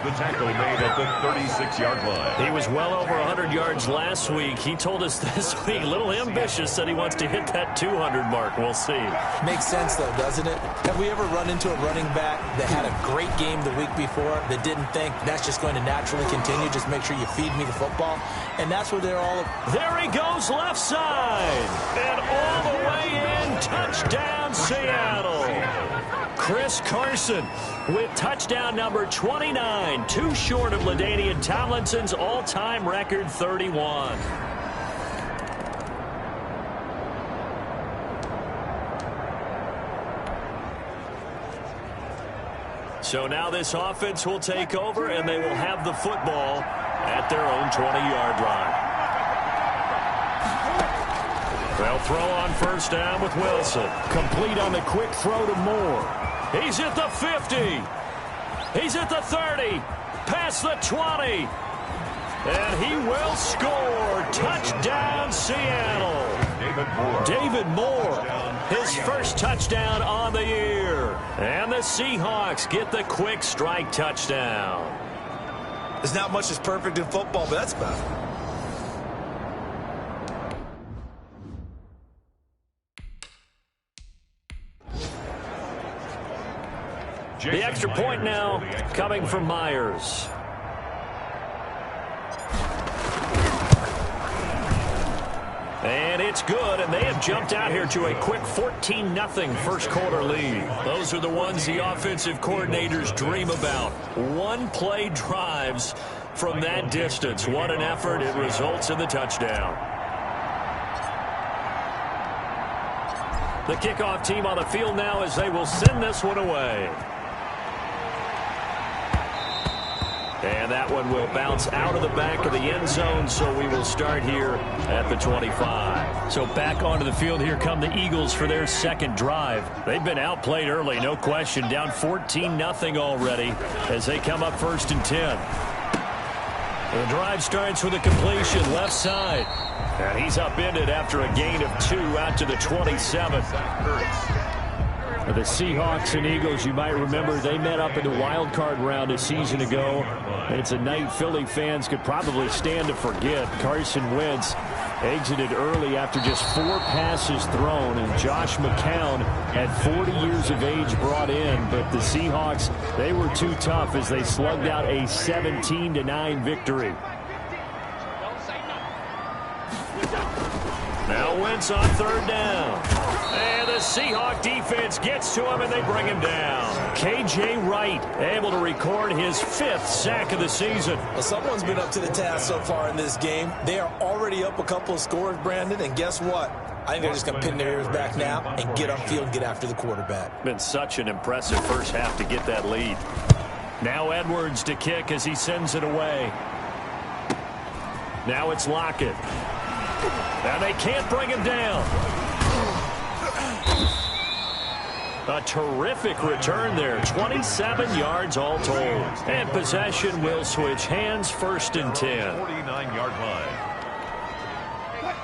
The tackle made at the 36-yard line. He was well over 100 yards last week. He told us this week, a little ambitious, that he wants to hit that 200 mark. We'll see. Makes sense, though, doesn't it? Have we ever run into a running back that had a great game the week before that didn't think that's just going to naturally continue? Just make sure you feed me the football. And that's what they're all about. There he goes left side. And all the way in. Touchdown, Seattle. Chris Carson with touchdown number 29. Too short of LaDainian Tomlinson's all-time record 31. So now this offense will take over, and they will have the football at their own 20-yard line. They'll throw on first down with Wilson. Complete on the quick throw to Moore. He's at the 50. He's at the 30. Past the 20. And he will score. Touchdown, Seattle. David Moore, his first touchdown on the year. And the Seahawks get the quick strike touchdown. There's not much that's perfect in football, but that's about it. The extra point now coming from Myers. And it's good, and they have jumped out here to a quick 14-0 first quarter lead. Those are the ones the offensive coordinators dream about. One-play drives from that distance. What an effort. It results in the touchdown. The kickoff team on the field now as they will send this one away. And that one will bounce out of the back of the end zone, so we will start here at the 25. So back onto the field, here come the Eagles for their second drive. They've been outplayed early, no question. Down 14-0 already as they come up 1st and 10. The drive starts with a completion left side. And he's upended after a gain of 2 out to the 27. The Seahawks and Eagles, you might remember, they met up in the wild card round a season ago. And it's a night Philly fans could probably stand to forget. Carson Wentz exited early after just 4 passes thrown, and Josh McCown at 40 years of age brought in. But the Seahawks, they were too tough as they slugged out a 17-9 victory. Now Wentz on 3rd down. And the Seahawk defense gets to him, and they bring him down. K.J. Wright able to record his 5th sack of the season. Well, someone's been up to the task so far in this game. They are already up a couple of scores, Brandon, and guess what? I think they're just going to pin their ears back now and get upfield and get after the quarterback. Been such an impressive first half to get that lead. Now Edwards to kick as he sends it away. Now it's Lockett. And they can't bring him down. A terrific return there. 27 yards all told. And possession will switch hands, 1st and 10. 49-yard line.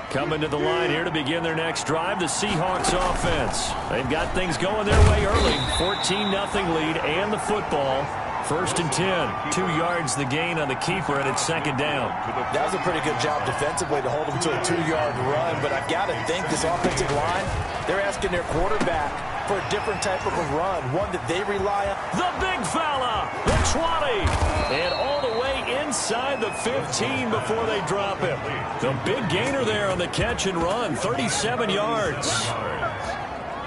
Coming to the line here to begin their next drive, the Seahawks offense. They've got things going their way early. 14-0 lead and the football. 1st and 10. 2 yards the gain on the keeper, and it's 2nd down. That was a pretty good job defensively to hold him to a 2-yard run, but I've got to think this offensive line, they're asking their quarterback for a different type of a run, one that they rely on. The big fella, the 20, and all the way inside the 15 before they drop him. The big gainer there on the catch and run, 37 yards.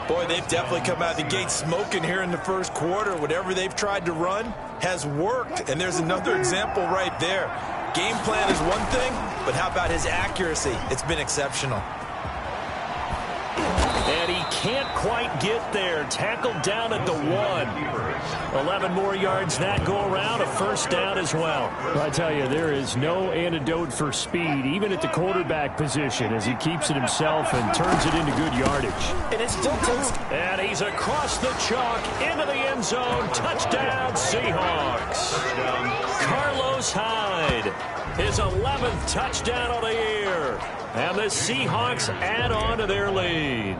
Boy, they've definitely come out of the gate smoking here in the first quarter. Whatever they've tried to run has worked, and there's another example right there. Game plan is one thing, but how about his accuracy? It's been exceptional. And he can't quite get there. Tackled down at the 1. 11 more yards that go around. A first down as well. I tell you, there is no antidote for speed, even at the quarterback position, as he keeps it himself and turns it into good yardage. And it still takes... And he's across the chalk into the end zone. Touchdown, Seahawks. Carlos Hyde, his 11th touchdown of the year. And the Seahawks add on to their lead.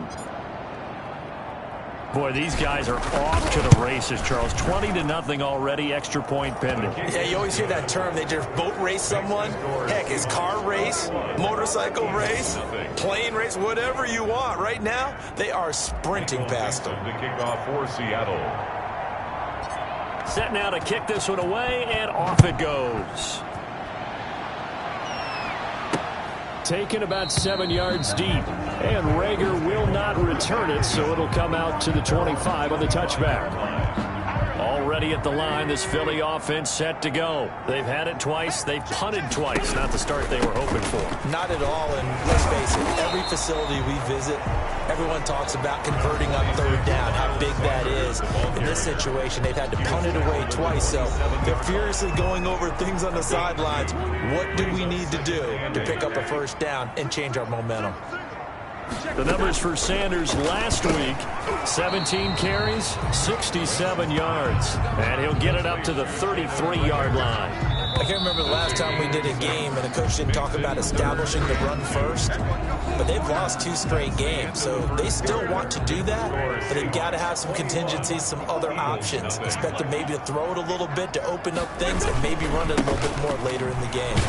Boy, these guys are off to the races, Charles. 20-0 already, extra point pending. Yeah, you always hear that term. They just boat race someone. Heck, it's car race, motorcycle race, plane race, whatever you want. Right now, they are sprinting past them. The kickoff for Seattle. Set now to kick this one away, and off it goes. Taken about 7 yards deep. And Rager will not return it, so it'll come out to the 25 on the touchback. Already at the line, this Philly offense set to go. They've had it twice. They've punted twice. Not the start they were hoping for. Not at all, and let's face it, every facility we visit, everyone talks about converting on third down, how big that is. In this situation, they've had to punt it away twice, so they're furiously going over things on the sidelines. What do we need to do to pick up a first down and change our momentum? The numbers for Sanders last week, 17 carries, 67 yards. And he'll get it up to the 33-yard line. I can't remember the last time we did a game and the coach didn't talk about establishing the run first. But they've lost 2 straight games, so they still want to do that. But they've got to have some contingencies, some other options. Expect them maybe to throw it a little bit to open up things and maybe run it a little bit more later in the game.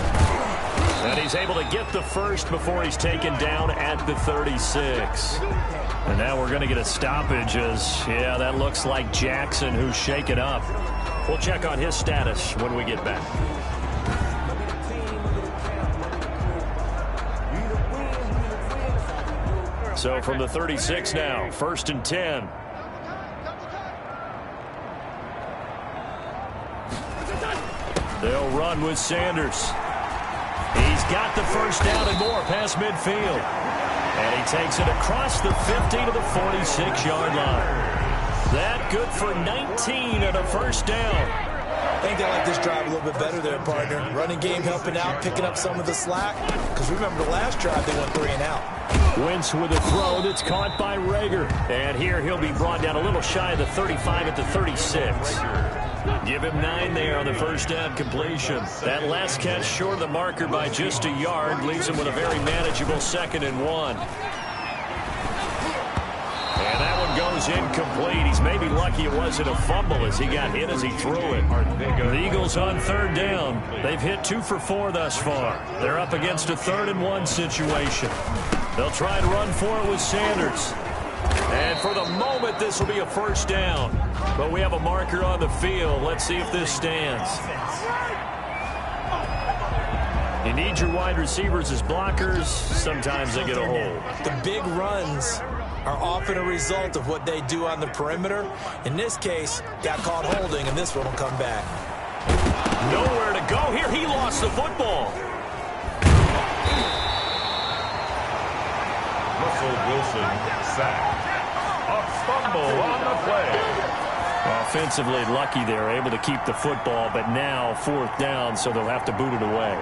And he's able to get the first before he's taken down at the 36. And now we're going to get a stoppage as, yeah, that looks like Jackson who's shaken up. We'll check on his status when we get back. So from the 36 now, 1st and 10. They'll run with Sanders. He's got the first down and more past midfield. And he takes it across the 50 to the 46-yard line. That good for 19 and a first down. I think they like this drive a little bit better there, partner. Running game helping out, picking up some of the slack. Because remember the last drive, they went 3 and out. Wentz with a throw that's caught by Rager. And here he'll be brought down a little shy of the 35 at the 36. Give him 9 there on the first down completion. That last catch short of the marker by just a yard leaves him with a very manageable 2nd and 1. And that one goes incomplete. He's maybe lucky it wasn't a fumble as he got hit as he threw it. The Eagles on 3rd down. They've hit 2 for 4 thus far. They're up against a 3rd and 1 situation. They'll try and run for it with Sanders. And for the moment, this will be a first down. But we have a marker on the field. Let's see if this stands. You need your wide receivers as blockers. Sometimes they get a hold. The big runs are often a result of what they do on the perimeter. In this case, got caught holding, and this one will come back. Nowhere to go here. He lost the football. Russell Wilson sacked. A fumble on the play. Offensively lucky they're able to keep the football, but now 4th down, so they'll have to boot it away.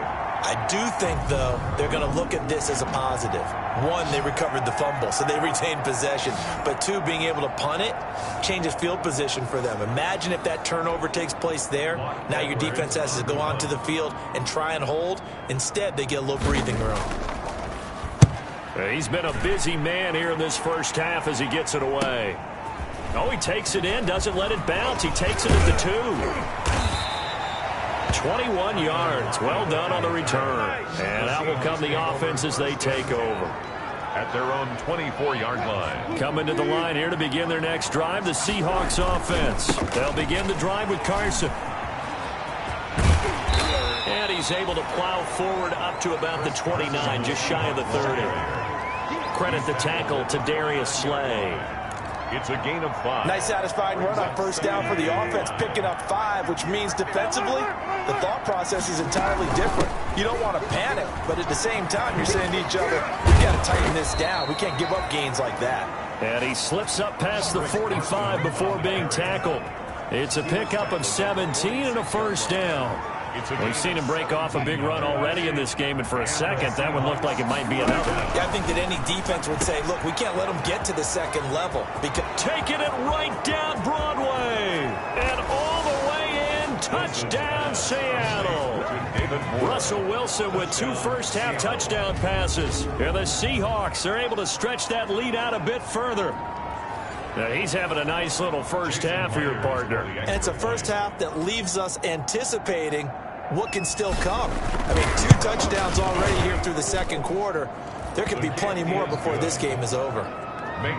I do think, though, they're going to look at this as a positive. 1, they recovered the fumble, so they retained possession. But 2, being able to punt it changes field position for them. Imagine if that turnover takes place there. Now your defense has to go onto the field and try and hold. Instead, they get a little breathing room. He's been a busy man here in this first half as he gets it away. Oh, he takes it in, doesn't let it bounce. He takes it at the 2. 21 yards. Well done on the return. And out will come the offense as they take over. At their own 24-yard line. Coming to the line here to begin their next drive, the Seahawks offense. They'll begin the drive with Carson. And he's able to plow forward up to about the 29, just shy of the 30. Credit the tackle to Darius Slay. It's a gain of 5. Nice satisfying run on first down for the offense, picking up 5, which means defensively, the thought process is entirely different. You don't want to panic, but at the same time, you're saying to each other, we got to tighten this down. We can't give up gains like that. And he slips up past the 45 before being tackled. It's a pickup of 17 and a first down. We've seen him break off a big run already in this game, and for a second, that one looked like it might be another. Yeah, I think that any defense would say, look, we can't let them get to the second level. Taking it right down Broadway. And all the way in, touchdown Seattle. Russell Wilson with 2 first-half touchdown passes. And the Seahawks are able to stretch that lead out a bit further. Now, he's having a nice little first half for your partner. And it's a first half that leaves us anticipating what can still come. I mean, 2 touchdowns already here through the second quarter. There could be plenty more before this game is over.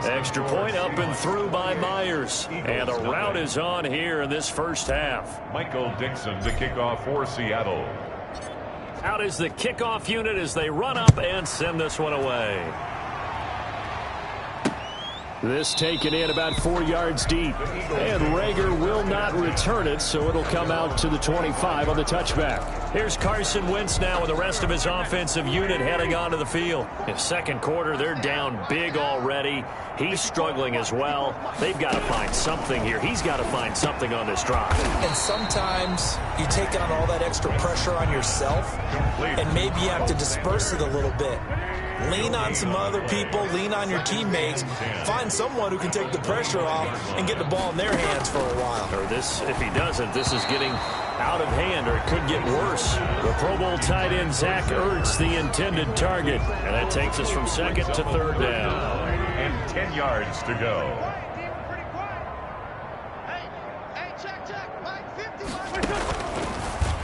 Extra point up and through by Myers. And a rout is on here in this first half. Michael Dixon to kick off for Seattle. Out is the kickoff unit as they run up and send this one away. This taken in about 4 yards deep. And Rager will not return it, so it'll come out to the 25 on the touchback. Here's Carson Wentz now with the rest of his offensive unit heading onto the field. In second quarter, they're down big already. He's struggling as well. They've got to find something here. He's got to find something on this drive. And sometimes you take on all that extra pressure on yourself, and maybe you have to disperse it a little bit. Lean on some other people, lean on your teammates, find someone who can take the pressure off and get the ball in their hands for a while. Or this, if he doesn't, this is getting out of hand, or it could get worse. The Pro Bowl tight end Zach Ertz, the intended target. And that takes us from second to third down. And 10 yards to go.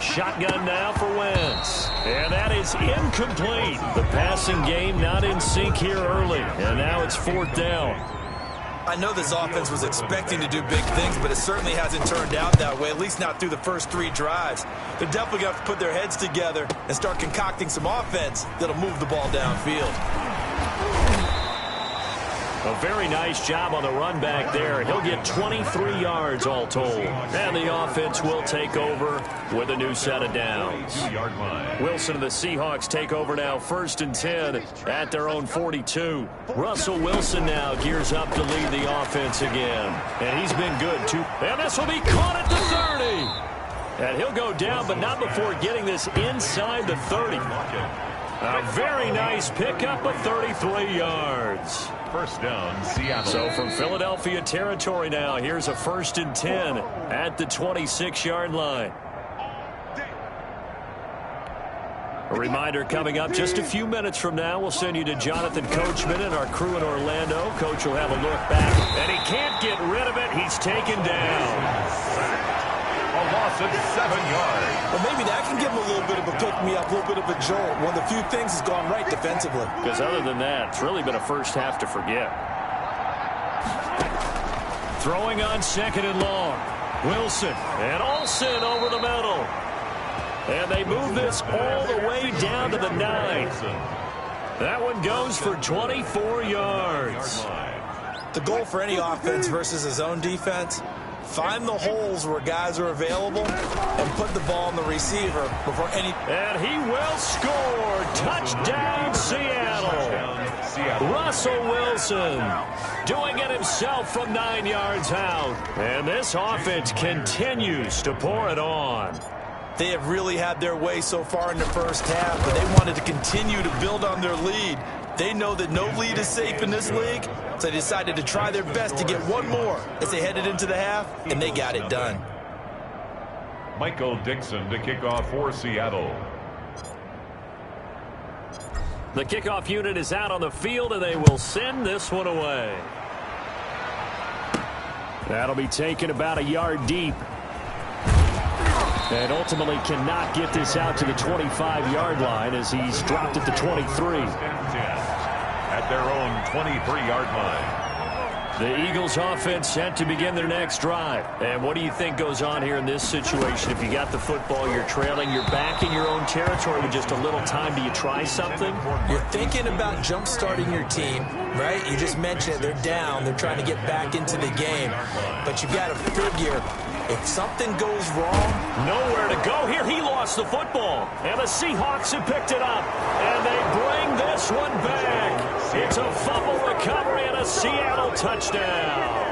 Shotgun now for Wentz. And that is incomplete. The passing game not in sync here early. And now it's fourth down. I know this offense was expecting to do big things, but it certainly hasn't turned out that way, at least not through the first 3 drives. They're definitely going to have to put their heads together and start concocting some offense that'll move the ball downfield. A very nice job on the run back there. He'll get 23 yards all told. And the offense will take over with a new set of downs. Wilson and the Seahawks take over now, 1st and 10 at their own 42. Russell Wilson now gears up to lead the offense again. And he's been good, too. And this will be caught at the 30. And he'll go down, but not before getting this inside the 30. A very nice pickup of 33 yards. First down, Seattle. So from Philadelphia territory now, here's a 1st and 10 at the 26-yard line. A reminder coming up just a few minutes from now, we'll send you to Jonathan Coachman and our crew in Orlando. Coach will have a look back, and he can't get rid of it. He's taken down. A loss of 7 yards. Well, maybe that can give him a little bit of a pick-me-up, a little bit of a jolt. One of the few things has gone right defensively. Because other than that, it's really been a first half to forget. Throwing on 2nd and long. Wilson and Olsen over the middle. And they move this all the way down to the 9. That one goes for 24 yards. The goal for any offense versus his own defense, find the holes where guys are available and put the ball in the receiver before any... And he will score. Touchdown, Seattle. Russell Wilson doing it himself from 9 yards out. And this offense continues to pour it on. They have really had their way so far in the first half, but they wanted to continue to build on their lead. They know that no lead is safe in this league, so they decided to try their best to get one more as they headed into the half, and they got it done. Michael Dixon to kick off for Seattle. The kickoff unit is out on the field, and they will send this one away. That'll be taken about a yard deep. And ultimately cannot get this out to the 25-yard line as he's dropped at the 23. At their own 23-yard line. The Eagles offense set to begin their next drive. And what do you think goes on here in this situation? If you got the football, you're trailing, you're back in your own territory with just a little time. Do you try something? You're thinking about jump-starting your team, right? You just mentioned it. They're down. They're trying to get back into the game. But you've got to figure, if something goes wrong... Nowhere to go here. He lost the football. And the Seahawks have picked it up. And they bring this one back. It's a fumble recovery and a Seattle touchdown.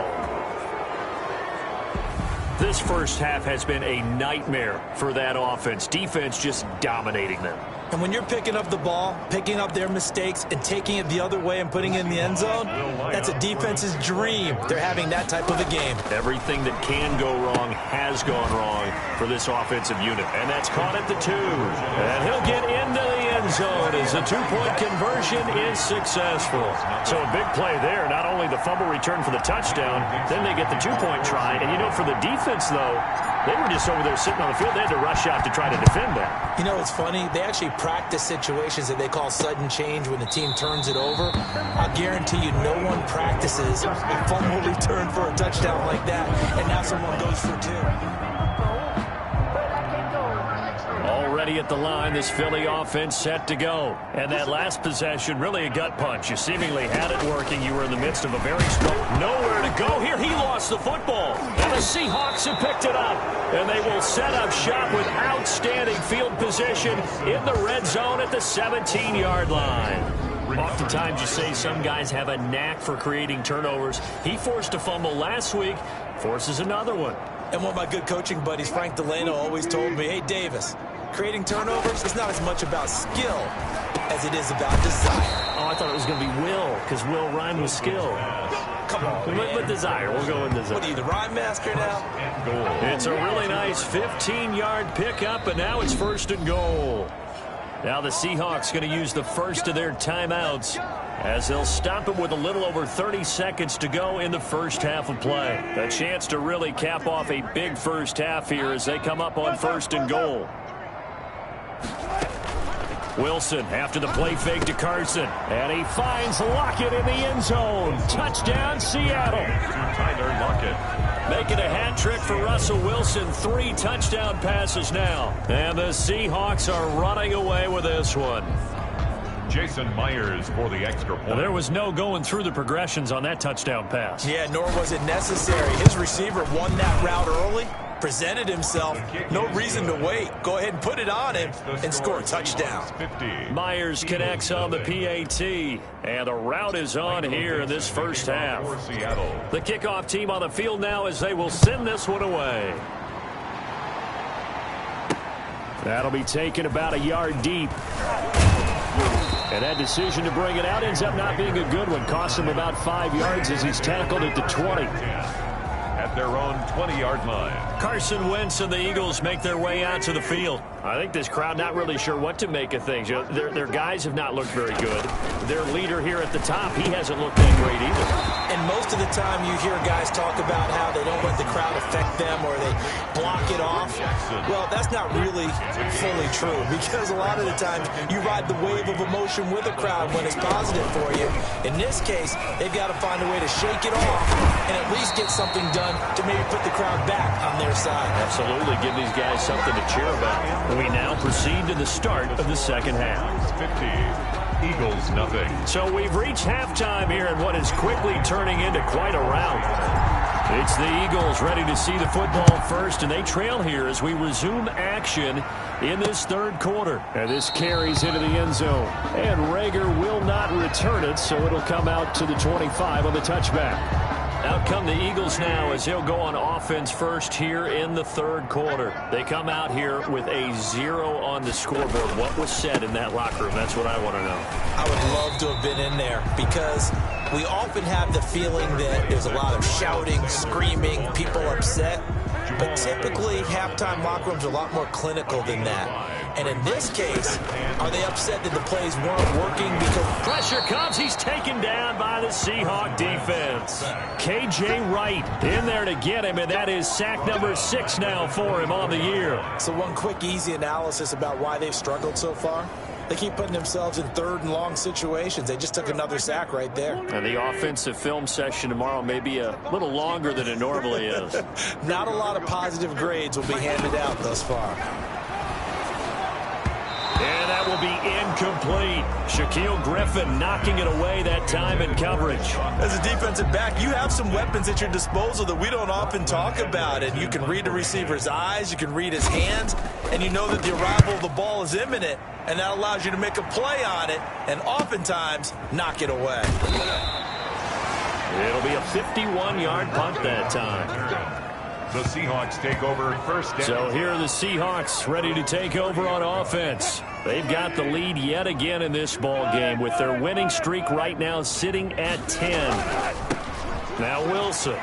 This first half has been a nightmare for that offense. Defense just dominating them. And when you're picking up the ball, picking up their mistakes, and taking it the other way and putting it in the end zone, that's a defense's dream. They're having that type of a game. Everything that can go wrong has gone wrong for this offensive unit. And that's caught at the 2. And he'll get into the end zone as the two-point conversion is successful. So a big play there. Not only the fumble return for the touchdown, then they get the two-point try. And, you know, for the defense, though, they were just over there sitting on the field. They had to rush out to try to defend that. You know, it's funny. They actually practice situations that they call sudden change when the team turns it over. I'll guarantee you no one practices a fumble return for a touchdown like that, and now someone goes for 2. Already at the line, this Philly offense set to go. And that last possession, really a gut punch. You seemingly had it working. You were in the midst of a very strong... Nowhere to go here. He lost the football. And the Seahawks have picked it up. And they will set up shop with outstanding field position in the red zone at the 17-yard line. Oftentimes you say some guys have a knack for creating turnovers. He forced a fumble last week, forces another one. And one of my good coaching buddies, Frank Delano, always told me, hey, Davis, creating turnovers is not as much about skill as it is about desire. Oh, I thought it was going to be will, because will rhyme with skill. Come on, with desire. We'll go with desire. What are you, the rhyme master now? It's a really nice 15-yard pickup, and now it's 1st and goal. Now the Seahawks going to use the first of their timeouts as they'll stop it with a little over 30 seconds to go in the first half of play. A chance to really cap off a big first half here as they come up on 1st and goal. Wilson after the play fake to Carson. And he finds Lockett in the end zone. Touchdown, Seattle. Tyler Lockett. Making a hat trick for Russell Wilson. 3 touchdown passes now. And the Seahawks are running away with this one. Jason Myers for the extra point. Well, there was no going through the progressions on that touchdown pass. Yeah, nor was it necessary. His receiver won that route early, presented himself. No reason to wait. Go ahead and put it on him and score a touchdown. Myers connects on the PAT, and the route is on here in this first half. The kickoff team on the field now as they will send this one away. That'll be taken about a yard deep. And that decision to bring it out ends up not being a good one. Costs him about 5 yards as he's tackled at the 20. At their own 20-yard line. Carson Wentz and the Eagles make their way out to the field. I think this crowd not really sure what to make of things. You know, their guys have not looked very good. Their leader here at the top, he hasn't looked that great either. And most of the time you hear guys talk about how they don't let the crowd affect them or they block it off. Well, that's not really fully true because a lot of the times you ride the wave of emotion with a crowd when it's positive for you. In this case, they've got to find a way to shake it off and at least get something done to maybe put the crowd back on their side. Absolutely. Give these guys something to cheer about. We now proceed to the start of the second half. 50, Eagles nothing. So we've reached halftime here in what is quickly turning into quite a rout. It's the Eagles ready to see the football first, and they trail here as we resume action in this third quarter. And this carries into the end zone. And Rager will not return it, so it'll come out to the 25 on the touchback. Out come the Eagles now as they'll go on offense first here in the third quarter. They come out here with a 0 on the scoreboard. What was said in that locker room? That's what I want to know. I would love to have been in there because we often have the feeling that there's a lot of shouting, screaming, people upset. But typically, halftime locker rooms are a lot more clinical than that. And in this case, are they upset that the plays weren't working because... Pressure comes. He's taken down by the Seahawk defense. K.J. Wright in there to get him, and that is sack number 6 now for him on the year. So one quick, easy analysis about why they've struggled so far. They keep putting themselves in third and long situations. They just took another sack right there. And the offensive film session tomorrow may be a little longer than it normally is. Not a lot of positive grades will be handed out thus far. And that will be incomplete. Shaquille Griffin knocking it away that time in coverage. As a defensive back, you have some weapons at your disposal that we don't often talk about. And you can read the receiver's eyes, you can read his hands, and you know that the arrival of the ball is imminent. And that allows you to make a play on it and oftentimes knock it away. be a 51-yard punt that time. The Seahawks take over first down. So here are the Seahawks ready to take over on offense. They've got the lead yet again in this ball game with their winning streak right now sitting at 10. Now Wilson.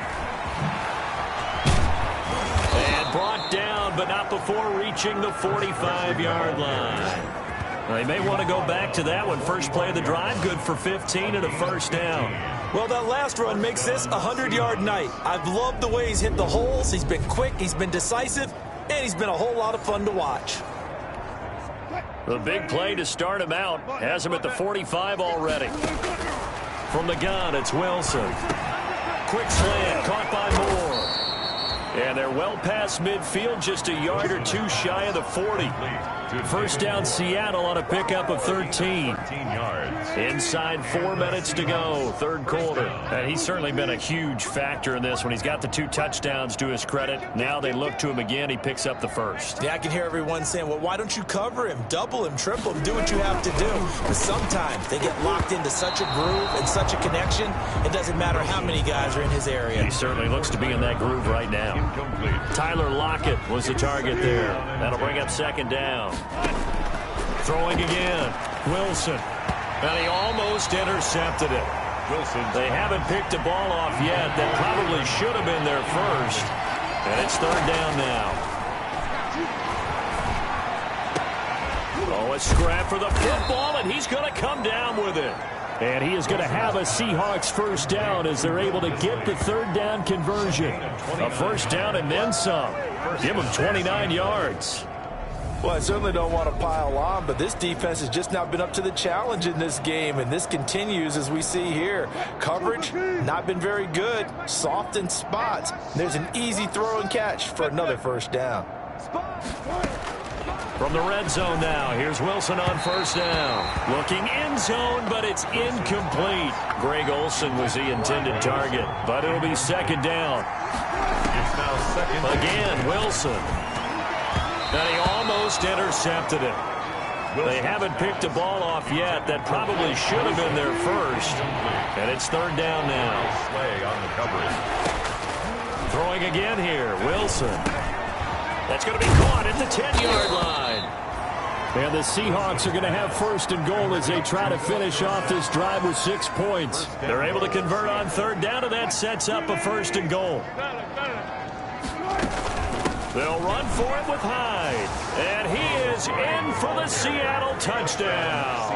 And brought down, but not before reaching the 45-yard line. They may want to go back to that one. First play of the drive, good for 15 and a first down. Well, that last run makes this a 100-yard night. I've loved the way he's hit the holes. He's been quick, he's been decisive, and he's been a whole lot of fun to watch. The big play to start him out has him at the 45 already. From the gun, it's Wilson. Quick slant, caught by Moore. And they're well past midfield, just a yard or two shy of the 40. First down, Seattle on a pickup of 13. 13 yards. Inside 4 minutes to go, third quarter. And he's certainly been a huge factor in this when he's got the 2 touchdowns to his credit. Now they look to him again. He picks up the first. Yeah, I can hear everyone saying, well, why don't you cover him, double him, triple him, do what you have to do. But sometimes they get locked into such a groove and such a connection, it doesn't matter how many guys are in his area. He certainly looks to be in that groove right now. Incomplete. Tyler Lockett was the target there. That'll bring up second down. Throwing again. Wilson. And he almost intercepted it. Wilson. They haven't picked a ball off yet. That probably should have been their first. And it's third down now. Oh, a scrap for the football, and he's going to come down with it. And he is going to have a Seahawks first down as they're able to get the third down conversion. A first down and then some. Give him 29 yards. Well, I certainly don't want to pile on, but this defense has just not been up to the challenge in this game, and this continues as we see here. Coverage, not been very good. Soft in spots. There's an easy throw and catch for another first down. From the red zone now, here's Wilson on first down. Looking end zone, but it's incomplete. Greg Olsen was the intended target, but it'll be second down. It's now second. Again, Wilson. And he almost intercepted it. They haven't picked a ball off yet. That probably should have been their first. And it's third down now. Slay on the coverage. Throwing again here, Wilson. That's going to be caught at the 10-yard line. And the Seahawks are going to have first and goal as they try to finish off this drive with 6 points. They're able to convert on third down, and that sets up a first and goal. They'll run for it with Hyde. And he is in for the Seattle touchdown.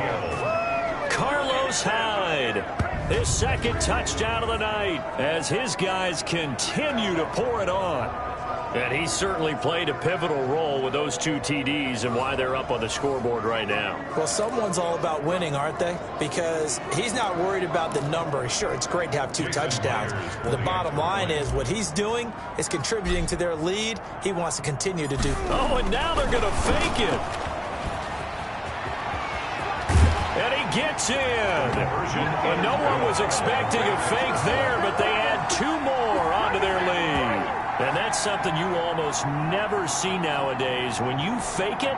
Carlos Hyde, his second touchdown of the night as his guys continue to pour it on. And he certainly played a pivotal role with those 2 TDs and why they're up on the scoreboard right now. Well, someone's all about winning, aren't they? Because he's not worried about the number. Sure, it's great to have 2 touchdowns. But the bottom line is what he's doing is contributing to their lead. He wants to continue to do. Oh, and now they're going to fake it. And he gets in. And no one was expecting a fake there, but they add 2 more onto their lead. And that's something you almost never see nowadays. When you fake it,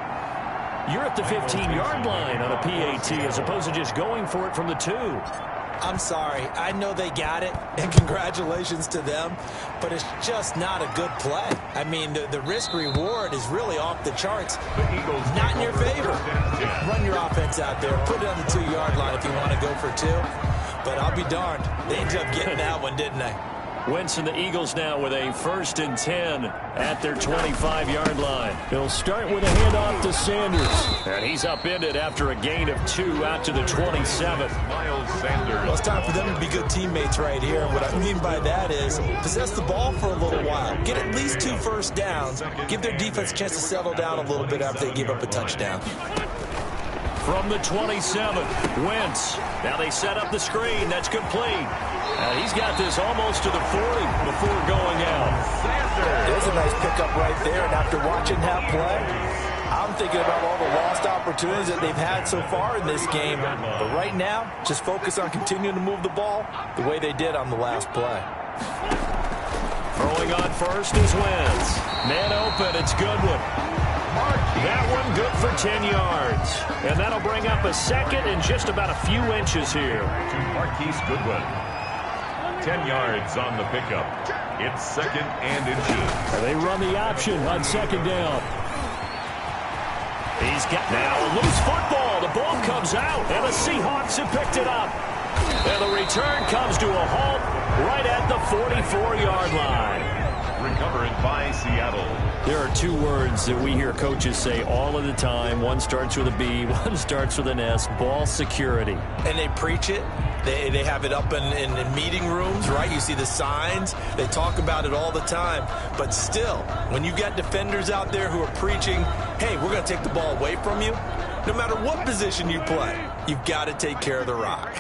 you're at the 15-yard line on a PAT as opposed to just going for it from the 2. I'm sorry. I know they got it, and congratulations to them, but it's just not a good play. I mean, the risk-reward is really off the charts. Not in your favor. Run your offense out there. Put it on the 2-yard line if you want to go for 2. But I'll be darned. They ended up getting that one, didn't they? Wentz and the Eagles now with a 1st and 10 at their 25-yard line. They'll start with a handoff to Sanders. And he's upended after a gain of 2 out to the 27. Miles Sanders. Well, it's time for them to be good teammates right here. What I mean by that is possess the ball for a little while. Get at least 2 first downs. Give their defense a chance to settle down a little bit after they give up a touchdown. From the 27, Wentz. Now they set up the screen. That's complete. He's got this almost to the 40 before going out. There's a nice pickup right there, and after watching that play, I'm thinking about all the lost opportunities that they've had so far in this game. But right now, just focus on continuing to move the ball the way they did on the last play. Throwing on first is Wentz. Man open, it's Goodwin. That one good for 10 yards. And that'll bring up a second and just about a few inches here. To Marquise Goodwin. 10 yards on the pickup. It's 2nd and inches. They run the option on 2nd down. He's got now a loose football. The ball comes out, and the Seahawks have picked it up. And the return comes to a halt right at the 44-yard line. Recovered by Seattle. There are 2 words that we hear coaches say all of the time. One starts with a B, one starts with an S, ball security. And they preach it. They have it up in meeting rooms, right? You see the signs. They talk about it all the time. But still, when you got defenders out there who are preaching, hey, we're going to take the ball away from you, no matter what position you play, you've got to take care of the rock.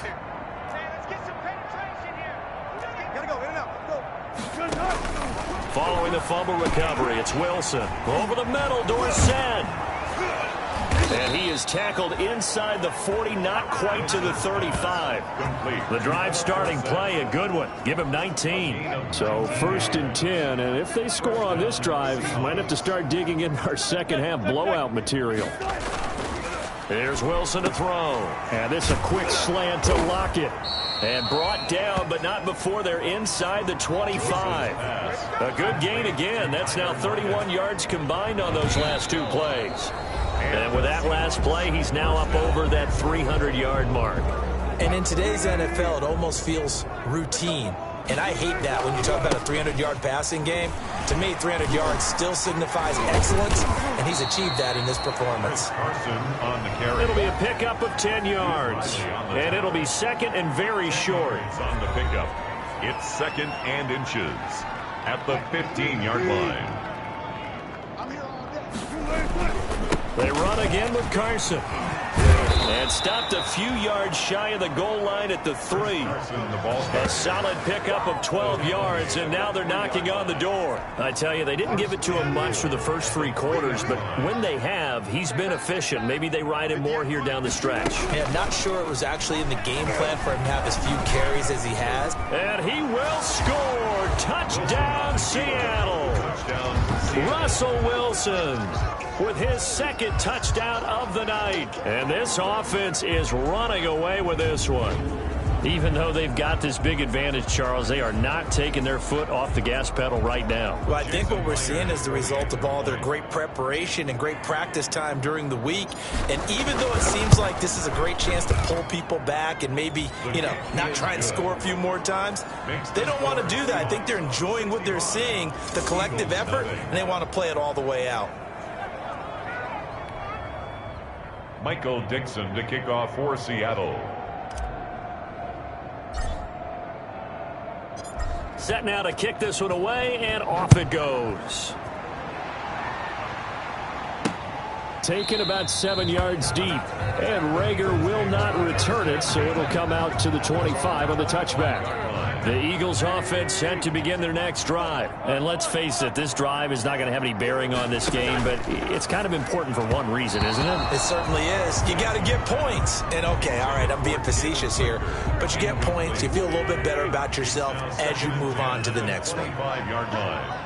Following the fumble recovery, it's Wilson. Over the middle, Dorsett. And he is tackled inside the 40, not quite to the 35. The drive starting play, a good one. Give him 19. So 1st and 10, and if they score on this drive, might have to start digging in our second-half blowout material. Here's Wilson to throw. And this a quick slant to Lockett. And brought down, but not before they're inside the 25. A good gain again. That's now 31 yards combined on those last 2 plays. And with that last play, he's now up over that 300-yard mark. And in today's NFL, it almost feels routine. And I hate that when you talk about a 300-yard passing game. To me, 300 yards still signifies excellence, and he's achieved that in this performance. It'll be a pickup of 10 yards, and it'll be 2nd and very short. On the pickup, it's 2nd and inches at the 15-yard line. They run again with Carson. And stopped a few yards shy of the goal line at the 3. A solid pickup of 12 yards, and now they're knocking on the door. I tell you, they didn't give it to him much for the first 3 quarters, but when they have, he's been efficient. Maybe they ride him more here down the stretch. Yeah, not sure it was actually in the game plan for him to have as few carries as he has. And he will score. Touchdown, Seattle. Russell Wilson with his 2nd touchdown of the night. And this offense is running away with this one. Even though they've got this big advantage, Charles, they are not taking their foot off the gas pedal right now. Well, I think what we're seeing is the result of all their great preparation and great practice time during the week. And even though it seems like this is a great chance to pull people back and maybe, not try and score a few more times, they don't want to do that. I think they're enjoying what they're seeing, the collective effort, and they want to play it all the way out. Michael Dixon to kick off for Seattle. Set now to kick this one away, and off it goes. Taken about 7 yards deep, and Rager will not return it, so it'll come out to the 25 on the touchback. The Eagles offense set to begin their next drive. And let's face it, this drive is not going to have any bearing on this game, but it's kind of important for one reason, isn't it? It certainly is. You got to get points. And okay, all right, I'm being facetious here, but you get points, you feel a little bit better about yourself as you move on to the next one. 5-yard line.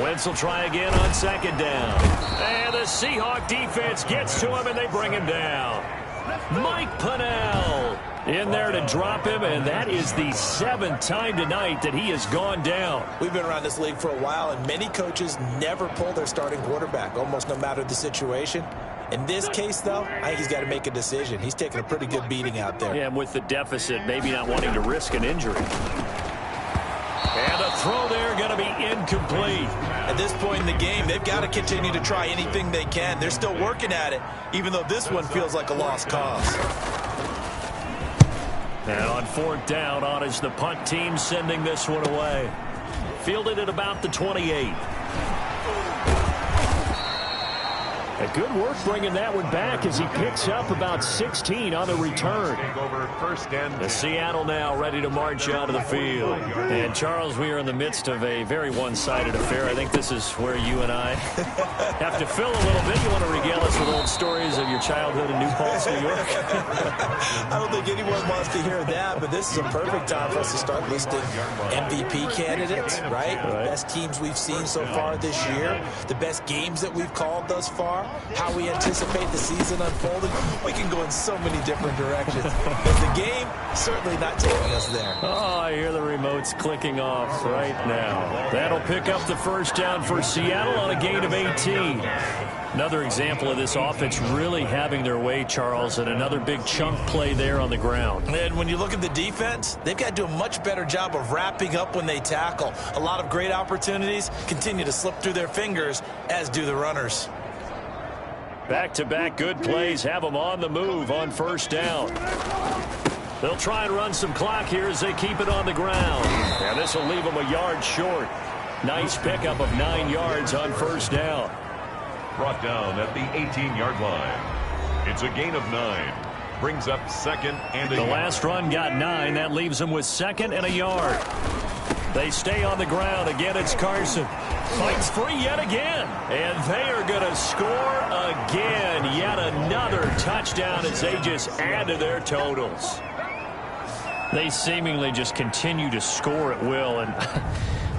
Wentz will try again on 2nd down. And the Seahawk defense gets to him, and they bring him down. Mike Pennell in there to drop him, and that is the 7th time tonight that he has gone down. We've been around this league for a while, and many coaches never pull their starting quarterback, almost no matter the situation. In this case, though, I think he's got to make a decision. He's taking a pretty good beating out there. Yeah, and with the deficit, maybe not wanting to risk an injury. And the throw there going to be incomplete. At this point in the game, they've got to continue to try anything they can. They're still working at it, even though this one feels like a lost cause. And on 4th down, on is the punt team sending this one away. Fielded at about the 28. A good work bringing that one back as he picks up about 16 on the return. The Seattle now ready to march out of the field. And, Charles, we are in the midst of a very one-sided affair. I think this is where you and I have to fill a little bit. You want to regale us with old stories of your childhood in New Paltz, New York? I don't think anyone wants to hear that, but this is a perfect time for us to start listing MVP candidates, right? The best teams we've seen so far this year, the best games that we've called thus far. how we anticipate the season unfolding, we can go in so many different directions. But the game, certainly not taking us there. Oh, I hear the remotes clicking off right now. That'll pick up the first down for Seattle on a gain of 18. Another example of this offense really having their way, Charles, and another big chunk play there on the ground. And when you look at the defense, they've got to do a much better job of wrapping up when they tackle. A lot of great opportunities continue to slip through their fingers, as do the runners. Back-to-back good plays have them on the move on first down. They'll try and run some clock here as they keep it on the ground. And this will leave them a yard short. Nice pickup of 9 yards on first down. Brought down at the 18-yard line. It's a gain of 9. Brings up second and a The yard. last run got 9. That leaves them with second and a yard. They stay on the ground. Again, it's Carson. Fights free yet again. And they are going to score again. Yet another touchdown as they just add to their totals. They seemingly just continue to score at will. And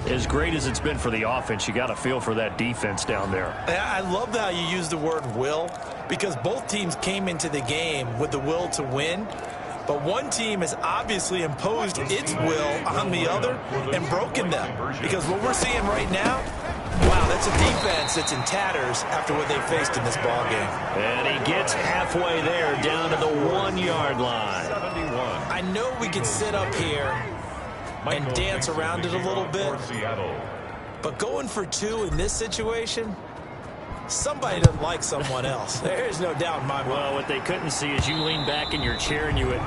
as great as it's been for the offense, you got to feel for that defense down there. I love how you use the word will, because both teams came into the game with the will to win. But one team has obviously imposed its will on the other and broken them. Because what we're seeing right now, wow, that's a defense that's in tatters after what they faced in this ballgame. And he gets halfway there, down to the 1-yard line. I know we could sit up here and dance around it a little bit, but going for 2 in this situation, somebody doesn't like someone else. There's no doubt in my mind. Well, what they couldn't see is you lean back in your chair and you went,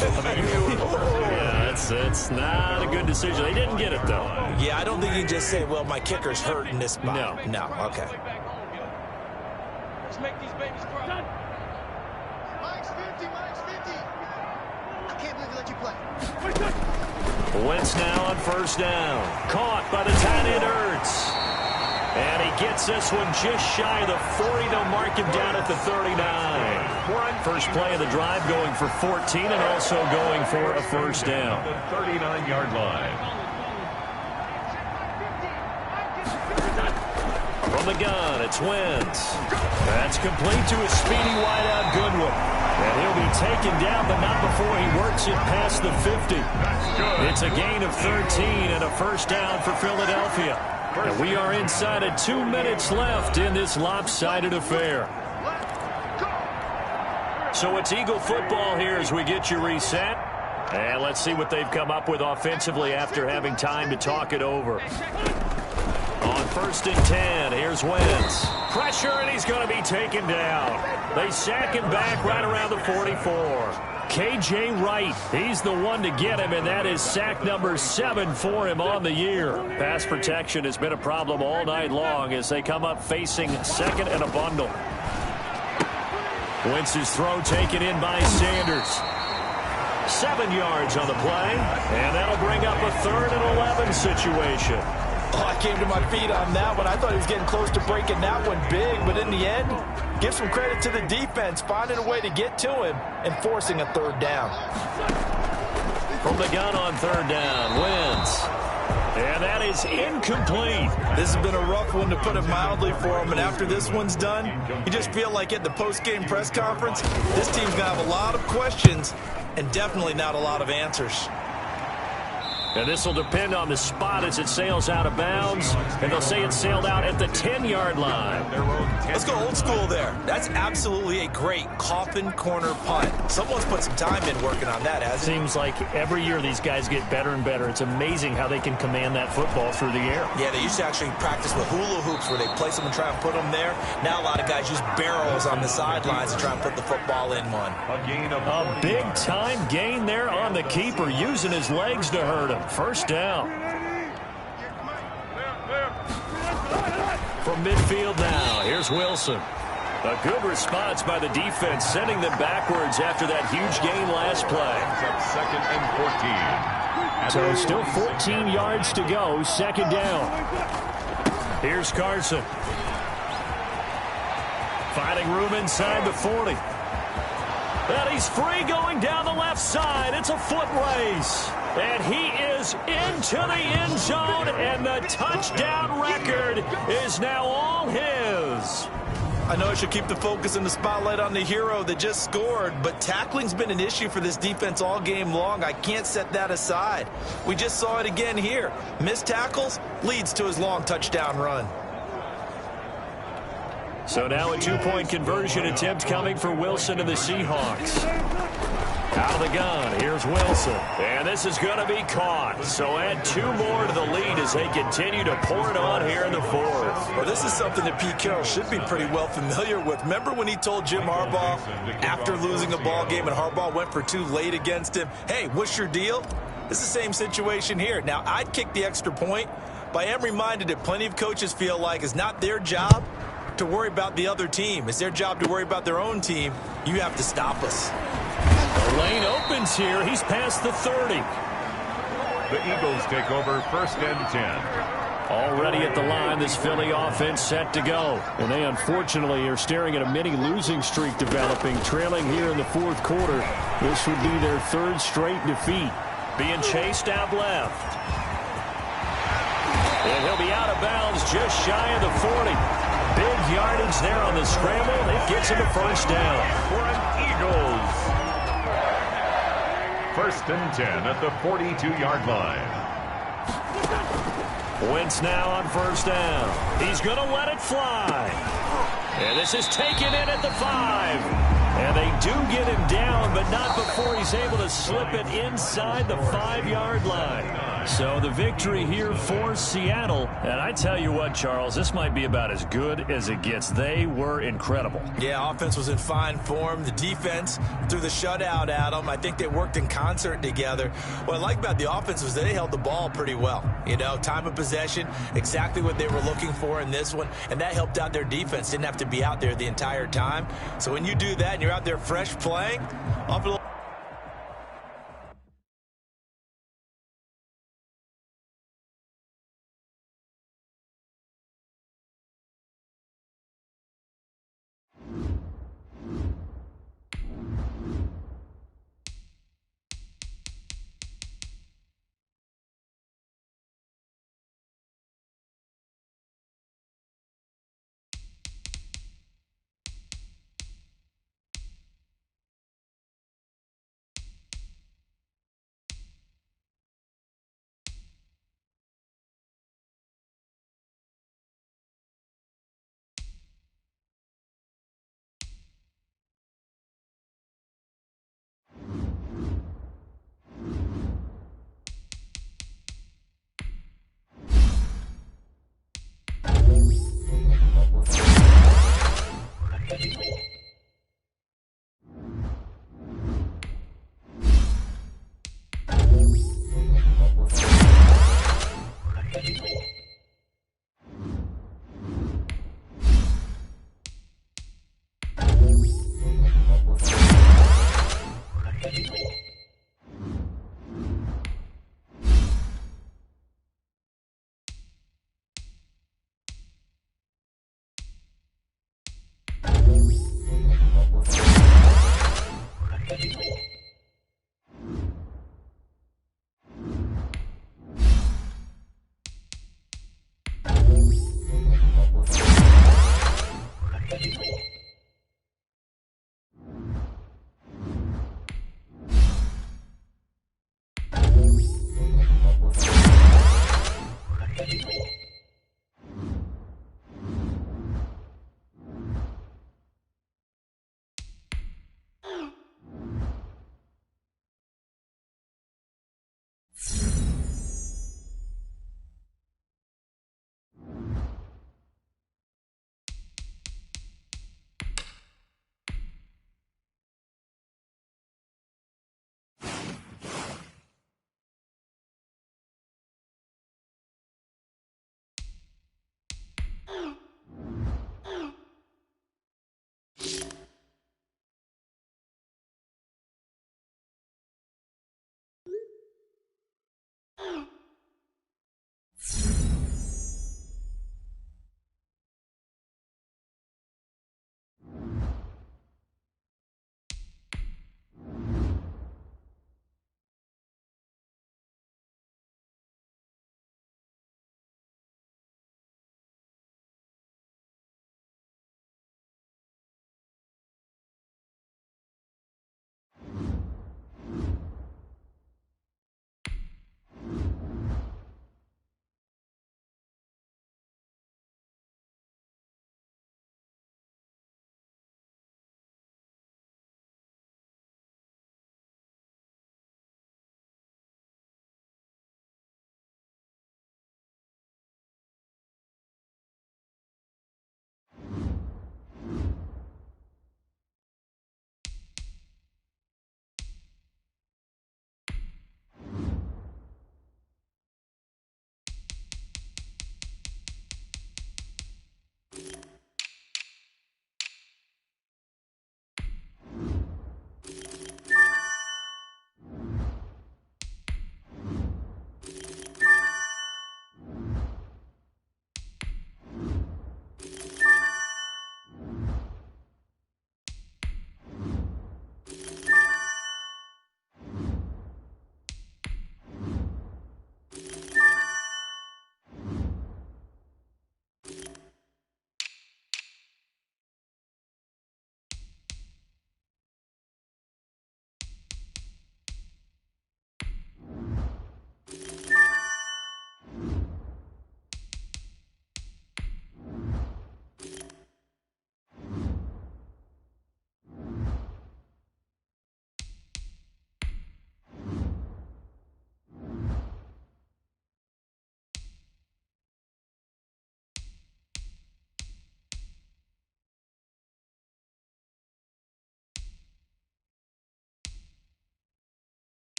yeah, it's not a good decision. They didn't get it, though. Yeah, I don't think you can just say, well, my kicker's hurt in this spot. No, okay. Let's make these babies cry. Mike's 50, Mike's 50. I can't believe they let you play. Wentz now on first down. Caught by the tight end, Ertz. And he gets this one just shy of the 40. They'll mark him down at the 39. First play of the drive going for 14 and also going for a first down. The 39-yard line. From the gun, it's Wentz. That's complete to his speedy wideout, Goodwin. And he'll be taken down, but not before he works it past the 50. It's a gain of 13 and a first down for Philadelphia. And we are inside of 2 minutes left in this lopsided affair. So it's Eagle football here as we get you reset. And let's see what they've come up with offensively after having time to talk it over. On first and 10, here's Wentz. Pressure, and he's going to be taken down. They sack him back right around the 44. K.J. Wright, he's the one to get him, and that is sack number 7 for him on the year. Pass protection has been a problem all night long as they come up facing second and a bundle. Wentz's throw taken in by Sanders. 7 yards on the play, and that'll bring up a 3rd and 11 situation. Oh, I came to my feet on that one. I thought he was getting close to breaking that one big, but in the end, give some credit to the defense, finding a way to get to him and forcing a 3rd down. From the gun on 3rd down, Wentz. And that is incomplete. This has been a rough one, to put it mildly, for him. And after this one's done, you just feel like at the post-game press conference, this team's going to have a lot of questions and definitely not a lot of answers. And this will depend on the spot as it sails out of bounds. And they'll say it sailed out at the 10-yard line. Let's go old school there. That's absolutely a great coffin corner punt. Someone's put some time in working on that, hasn't it? Seems like every year these guys get better and better. It's amazing how they can command that football through the air. Yeah, they used to actually practice with hula hoops where they place them and try and put them there. Now a lot of guys use barrels on the sidelines to try and put the football in one. A big-time gain there on the keeper, using his legs to hurt him. First down. From midfield now, here's Wilson. A good response by the defense, sending them backwards after that huge gain last play. Second and 14. So still 14 yards to go, second down. Here's Carson. Finding room inside the 40. And he's free going down the left side. It's a foot race. And he is into the end zone, and the touchdown record is now all his. I know I should keep the focus and the spotlight on the hero that just scored, but tackling's been an issue for this defense all game long. I can't set that aside. We just saw it again here. Missed tackles leads to his long touchdown run. So now a two-point conversion attempt coming for Wilson and the Seahawks. Out of the gun, here's Wilson. And this is going to be caught. So add 2 more to the lead as they continue to pour it on here in the fourth. Well, this is something that Pete Carroll should be pretty well familiar with. Remember when he told Jim Harbaugh after losing a ball game and Harbaugh went for 2 late against him, hey, what's your deal? It's the same situation here. Now, I'd kick the extra point, but I am reminded that plenty of coaches feel like it's not their job to worry about the other team. It's their job to worry about their own team. You have to stop us. The lane opens here. He's past the 30. The Eagles take over 1st and 10. Already at the line, this Philly offense set to go. And they unfortunately are staring at a mini losing streak developing, trailing here in the 4th quarter. This would be their 3rd straight defeat. Being chased out left. And he'll be out of bounds just shy of the 40. Big yardage there on the scramble. It gets him a first down. For an Eagles. 1st and 10 at the 42-yard line. Wentz now on 1st down. He's going to let it fly. And this is taken in at the 5. And they do get him down, but not before he's able to slip it inside the 5-yard line. So the victory here for Seattle. And I tell you what, Charles, this might be about as good as it gets. They were incredible. Yeah, offense was in fine form. The defense threw the shutout at them. I think they worked in concert together. What I like about the offense was they held the ball pretty well. You know, time of possession, exactly what they were looking for in this one. And that helped out their defense. Didn't have to be out there the entire time. So when you do that and you're out there fresh playing,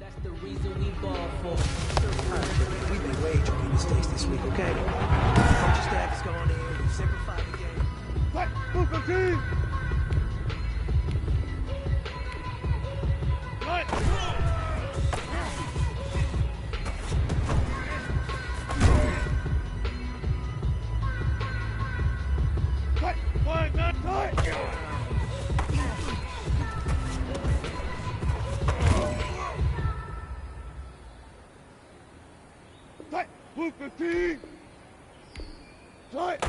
That's the reason we ball for. We made way too many mistakes this week, okay? Coaching staff has gone in, we've simplified the game. Fight! Move the team! Fight! Fight! Fight! Not fight! Fight! Move the team! Fight!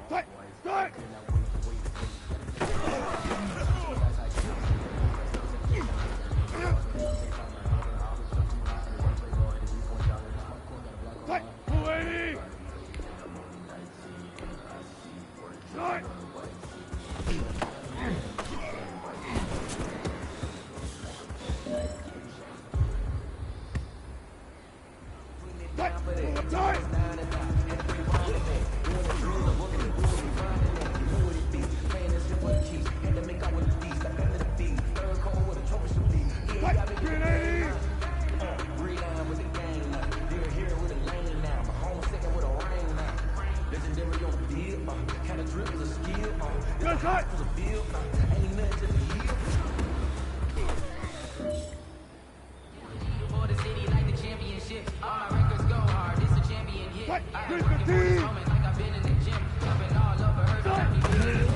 Fight! Fight! Fight! 280! Fight! For the city like the championship. All my records go hard. This a champion hit. I been working for this moment like I've been in the gym. Jumping all over her. Got me feeling it.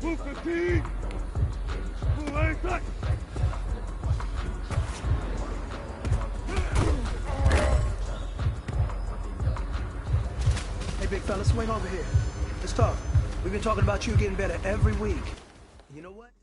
Move the team! Hey, big fella, swing over here. Let's talk. We've been talking about you getting better every week. You know what?